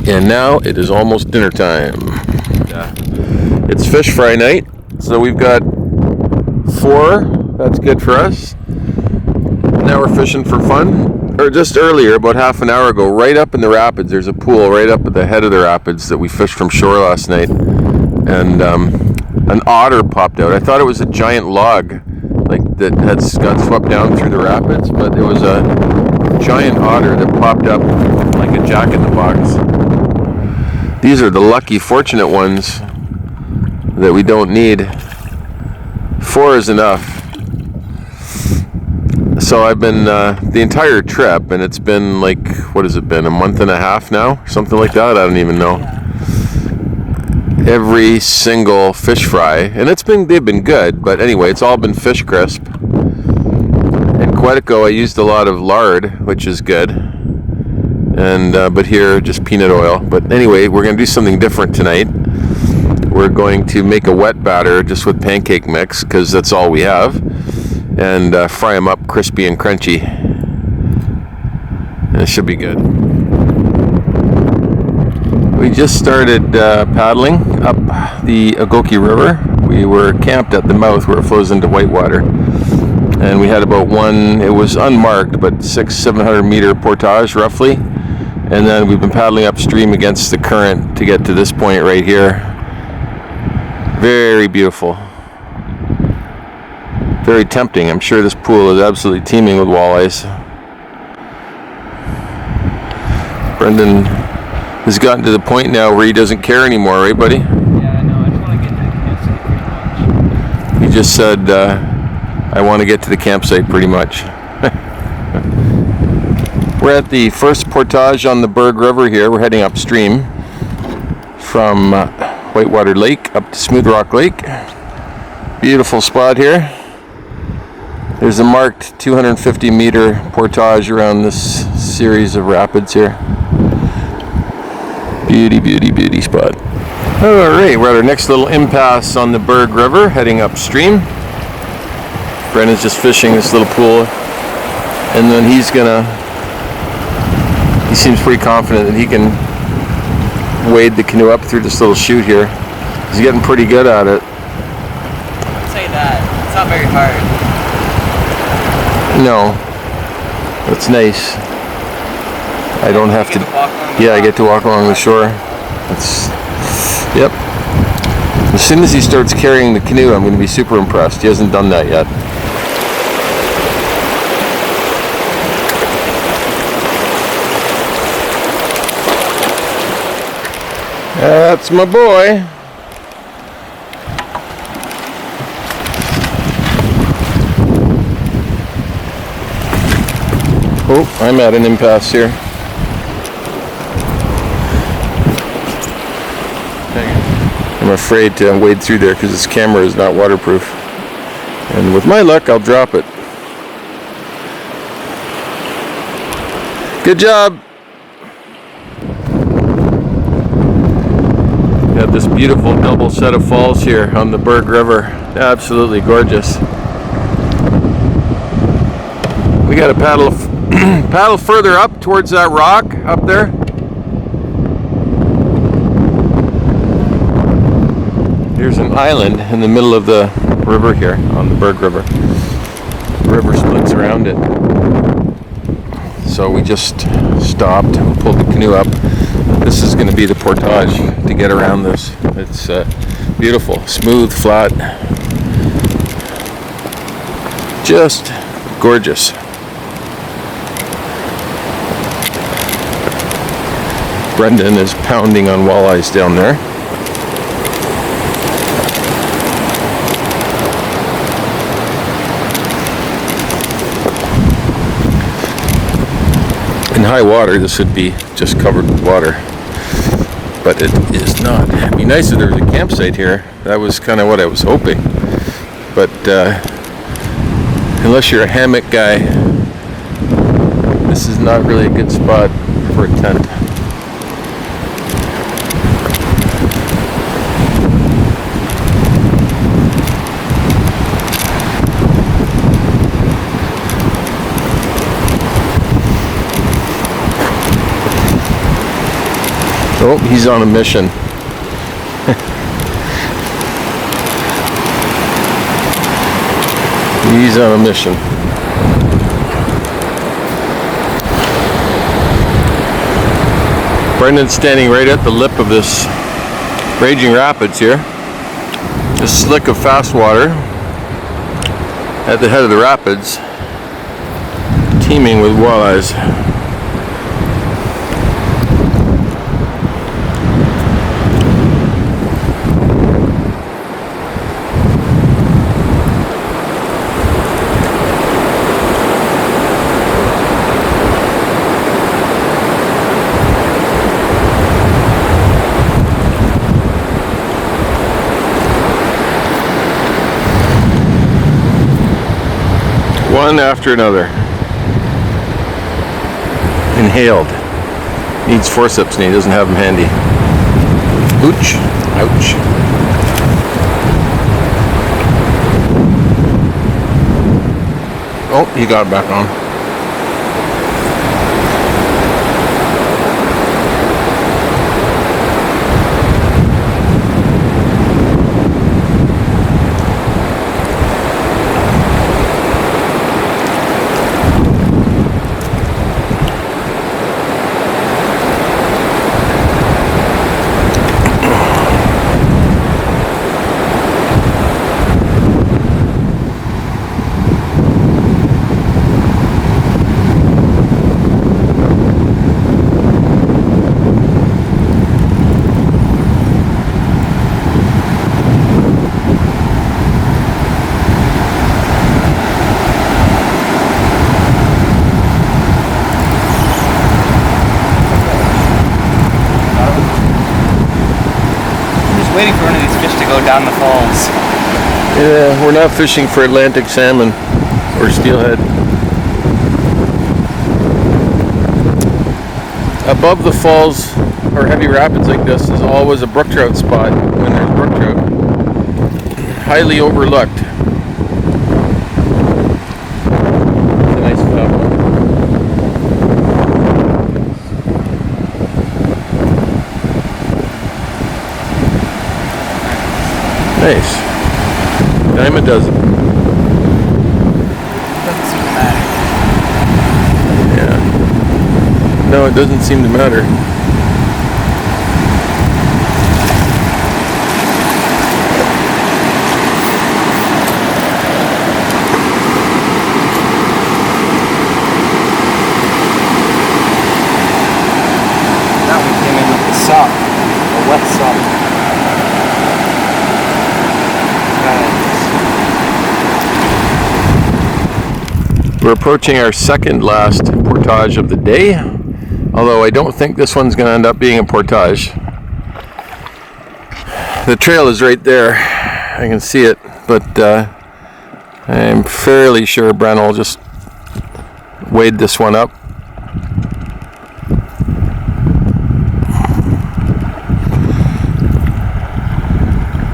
And now it is almost dinner time. It's fish fry night, so we've got 4. That's good for us. Now we're fishing for fun. Or just earlier, about half an hour ago, right up in the rapids, there's a pool right up at the head of the rapids that we fished from shore last night. And an otter popped out. I thought it was a giant log, like that had got swept down through the rapids, but it was a giant otter that popped up like a jack-in-the-box. These are the lucky, fortunate ones that we don't need. 4 is enough. So I've been the entire trip, and it's been like, what has it been, a month and a half now? Something like that, I don't even know. Every single fish fry, and they've been good, but anyway, it's all been fish crisp. In Quetico, I used a lot of lard, which is good, and but here just peanut oil. But anyway, we're going to do something different tonight. We're going to make a wet batter just with pancake mix, because that's all we have, and fry them up crispy and crunchy. And it should be good. We just started paddling up the Wabakimi River. We were camped at the mouth where it flows into Whitewater, and we had about it was unmarked, but 600-700 meter portage roughly, and then we've been paddling upstream against the current to get to this point right here. Very beautiful, very tempting. I'm sure this pool is absolutely teeming with walleyes. Brendan has gotten to the point now where he doesn't care anymore, right, buddy? Yeah, I know. I just want to get to the campsite pretty much. He just said, I want to get to the campsite pretty much. We're at the first portage on the Berg River here. We're heading upstream from Whitewater Lake up to Smooth Rock Lake. Beautiful spot here. There's a marked 250 meter portage around this series of rapids here. Beauty spot. Alright, we're at our next little impasse on the Berg River, heading upstream. Brendan's just fishing this little pool, and then he seems pretty confident that he can wade the canoe up through this little chute here. He's getting pretty good at it. I'd say that. It's not very hard. No. It's nice. I don't have to. Yeah, I get to walk along the shore. It's. Yep. As soon as he starts carrying the canoe, I'm going to be super impressed. He hasn't done that yet. That's my boy. Oh, I'm at an impasse here. I'm afraid to wade through there because this camera is not waterproof. And with my luck, I'll drop it. Good job. Got this beautiful double set of falls here on the Berg River. Absolutely gorgeous. We got to paddle further up towards that rock up there. Here's an island in the middle of the river here on the Berg River. The river splits around it. So we just stopped and pulled the canoe up. This is going to be the portage to get around this. It's beautiful, smooth, flat, just gorgeous. Brendan is pounding on walleyes down there. In high water, this would be just covered with water, but it is not. It'd be nice if there was a campsite here. That was kind of what I was hoping, but unless you're a hammock guy, this is not really a good spot for a tent. Oh, he's on a mission. He's on a mission. Brendan's standing right at the lip of this raging rapids here. A slick of fast water at the head of the rapids, teeming with walleyes. One after another. Inhaled. Needs forceps and he doesn't have them handy. Ouch. Ouch. Oh, he got it back on. Waiting for one of these fish to go down the falls. Yeah, we're not fishing for Atlantic salmon or steelhead. Above the falls or heavy rapids like this is always a brook trout spot when there's brook trout. Highly overlooked. It's a nice fat one. Nice. Dime a dozen. Doesn't seem to matter. No, it doesn't seem to matter. Now we came in with the sock, a wet sock. We're approaching our second last portage of the day, although I don't think this one's going to end up being a portage. The trail is right there, I can see it, but I'm fairly sure Bren will just wade this one up.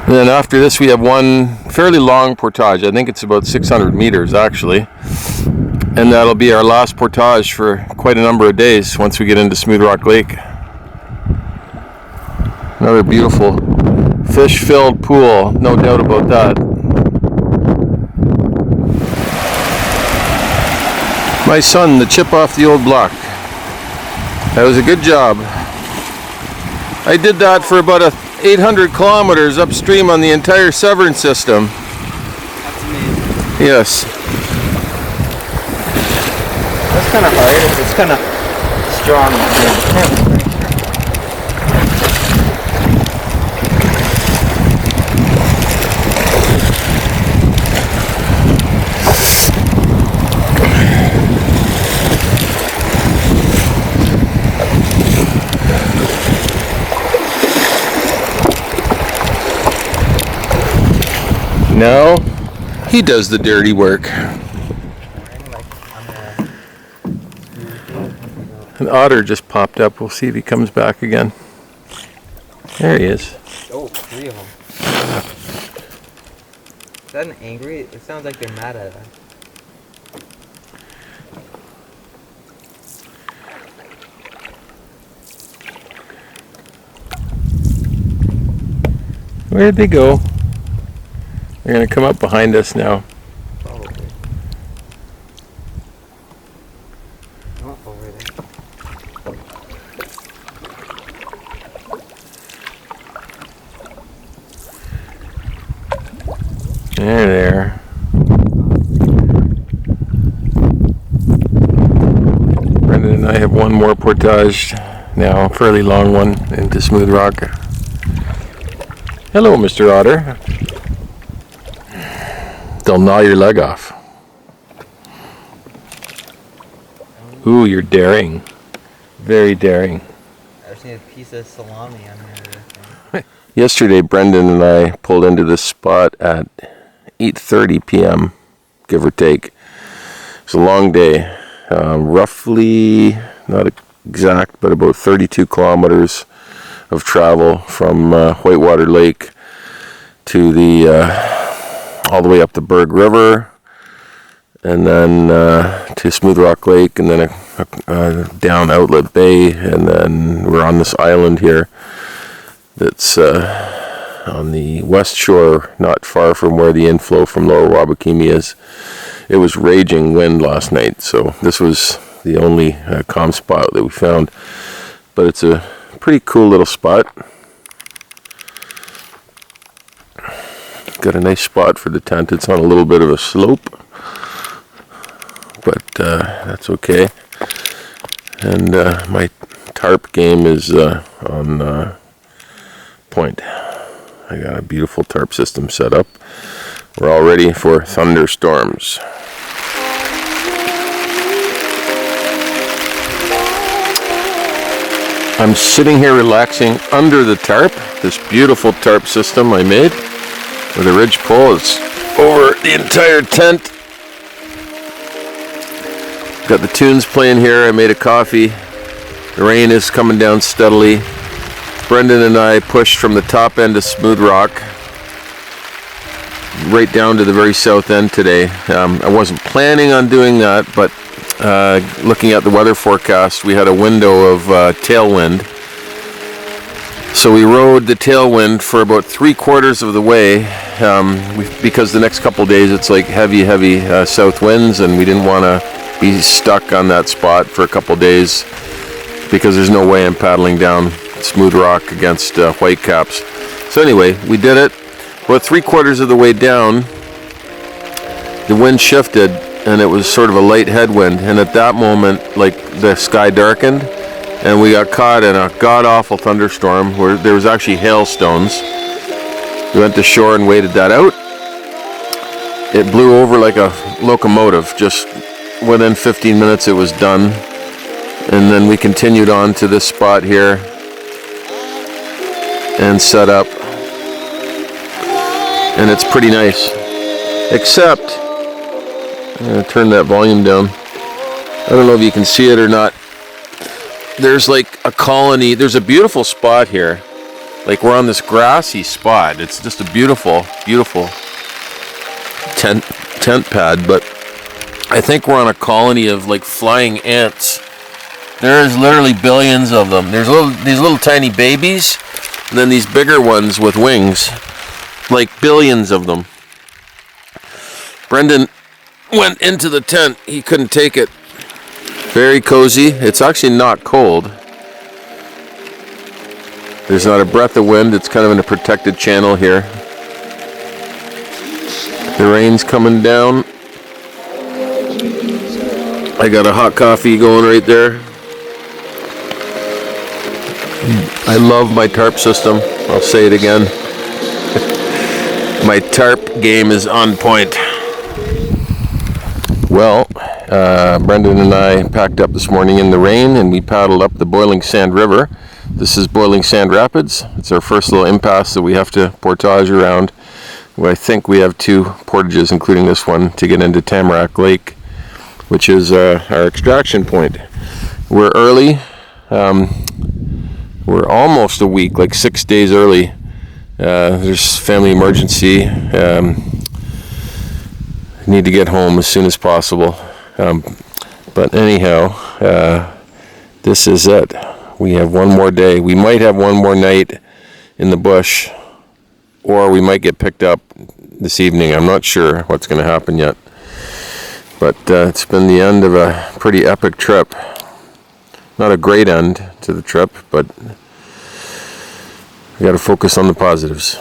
And then after this we have one fairly long portage. I think it's about 600 meters actually. And that'll be our last portage for quite a number of days once we get into Smooth Rock Lake. Another beautiful fish-filled pool, no doubt about that. My son, the chip off the old block. That was a good job. I did that for about 800 kilometers upstream on the entire Severn system. That's amazing. Yes. That's kind of hard. It's kind of strong. Now he does the dirty work. An otter just popped up. We'll see if he comes back again. There he is. Oh, 3 of them. Is that an angry? It sounds like they're mad at us. Where'd they go? They're gonna come up behind us now. Probably. Oh, over there. There. Brendan and I have one more portage now, a fairly long one, into Smooth Rock. Hello, Mr. Otter. They'll gnaw your leg off. Ooh, you're daring. Very daring. I just need a piece of salami on there. Yesterday, Brendan and I pulled into this spot at 8:30 p.m., give or take. It was a long day. Roughly, not exact, but about 32 kilometers of travel from Whitewater Lake to the all the way up the Berg River, and then to Smooth Rock Lake, and then down Outlet Bay, and then we're on this island here that's on the west shore, not far from where the inflow from Lower Wabakimi is. It was raging wind last night, so this was the only calm spot that we found, but it's a pretty cool little spot. Got a nice spot for the tent. It's on a little bit of a slope, but that's okay. And my tarp game is on point. I got a beautiful tarp system set up. We're all ready for thunderstorms. I'm sitting here relaxing under the tarp, this beautiful tarp system I made with a ridge pole. It's over the entire tent. Got the tunes playing here. I made a coffee. The rain is coming down steadily. Brendan and I pushed from the top end of Smooth Rock right down to the very south end today. I wasn't planning on doing that, but looking at the weather forecast, we had a window of tailwind. So we rode the tailwind for about 3/4 of the way, because the next couple days it's like heavy south winds, and we didn't want to be stuck on that spot for a couple days because there's no way I'm paddling down smooth rock against white caps. So anyway, we did it. About 3/4 of the way down, the wind shifted and it was sort of a light headwind, and at that moment, like, the sky darkened and we got caught in a god-awful thunderstorm where there was actually hailstones. We went to shore and waited that out. It blew over like a locomotive. Just within 15 minutes it was done. And then we continued on to this spot here and set up. And it's pretty nice. Except, I'm going to turn that volume down. I don't know if you can see it or not. There's like a colony. There's a beautiful spot here. Like, we're on this grassy spot. It's just a beautiful, beautiful tent pad. But I think we're on a colony of like flying ants. There's literally billions of them. There's these little tiny babies, and then these bigger ones with wings. Like billions of them. Brendan went into the tent. He couldn't take it. Very cozy. It's actually not cold. There's not a breath of wind. It's kind of in a protected channel here. The rain's coming down. I got a hot coffee going right there. I love my tarp system. I'll say it again. My tarp game is on point. Well, Brendan and I packed up this morning in the rain and we paddled up the Boiling Sand River. This is Boiling Sand Rapids. It's our first little impasse that we have to portage around. I think we have 2 portages, including this one, to get into Tamarack Lake, which is our extraction point. We're early. We're almost a week, like 6 days early. There's family emergency. Need to get home as soon as possible. But anyhow, this is it. We have one more day. We might have one more night in the bush, or we might get picked up this evening. I'm not sure what's going to happen yet. But it's been the end of a pretty epic trip. Not a great end to the trip, but we got to focus on the positives.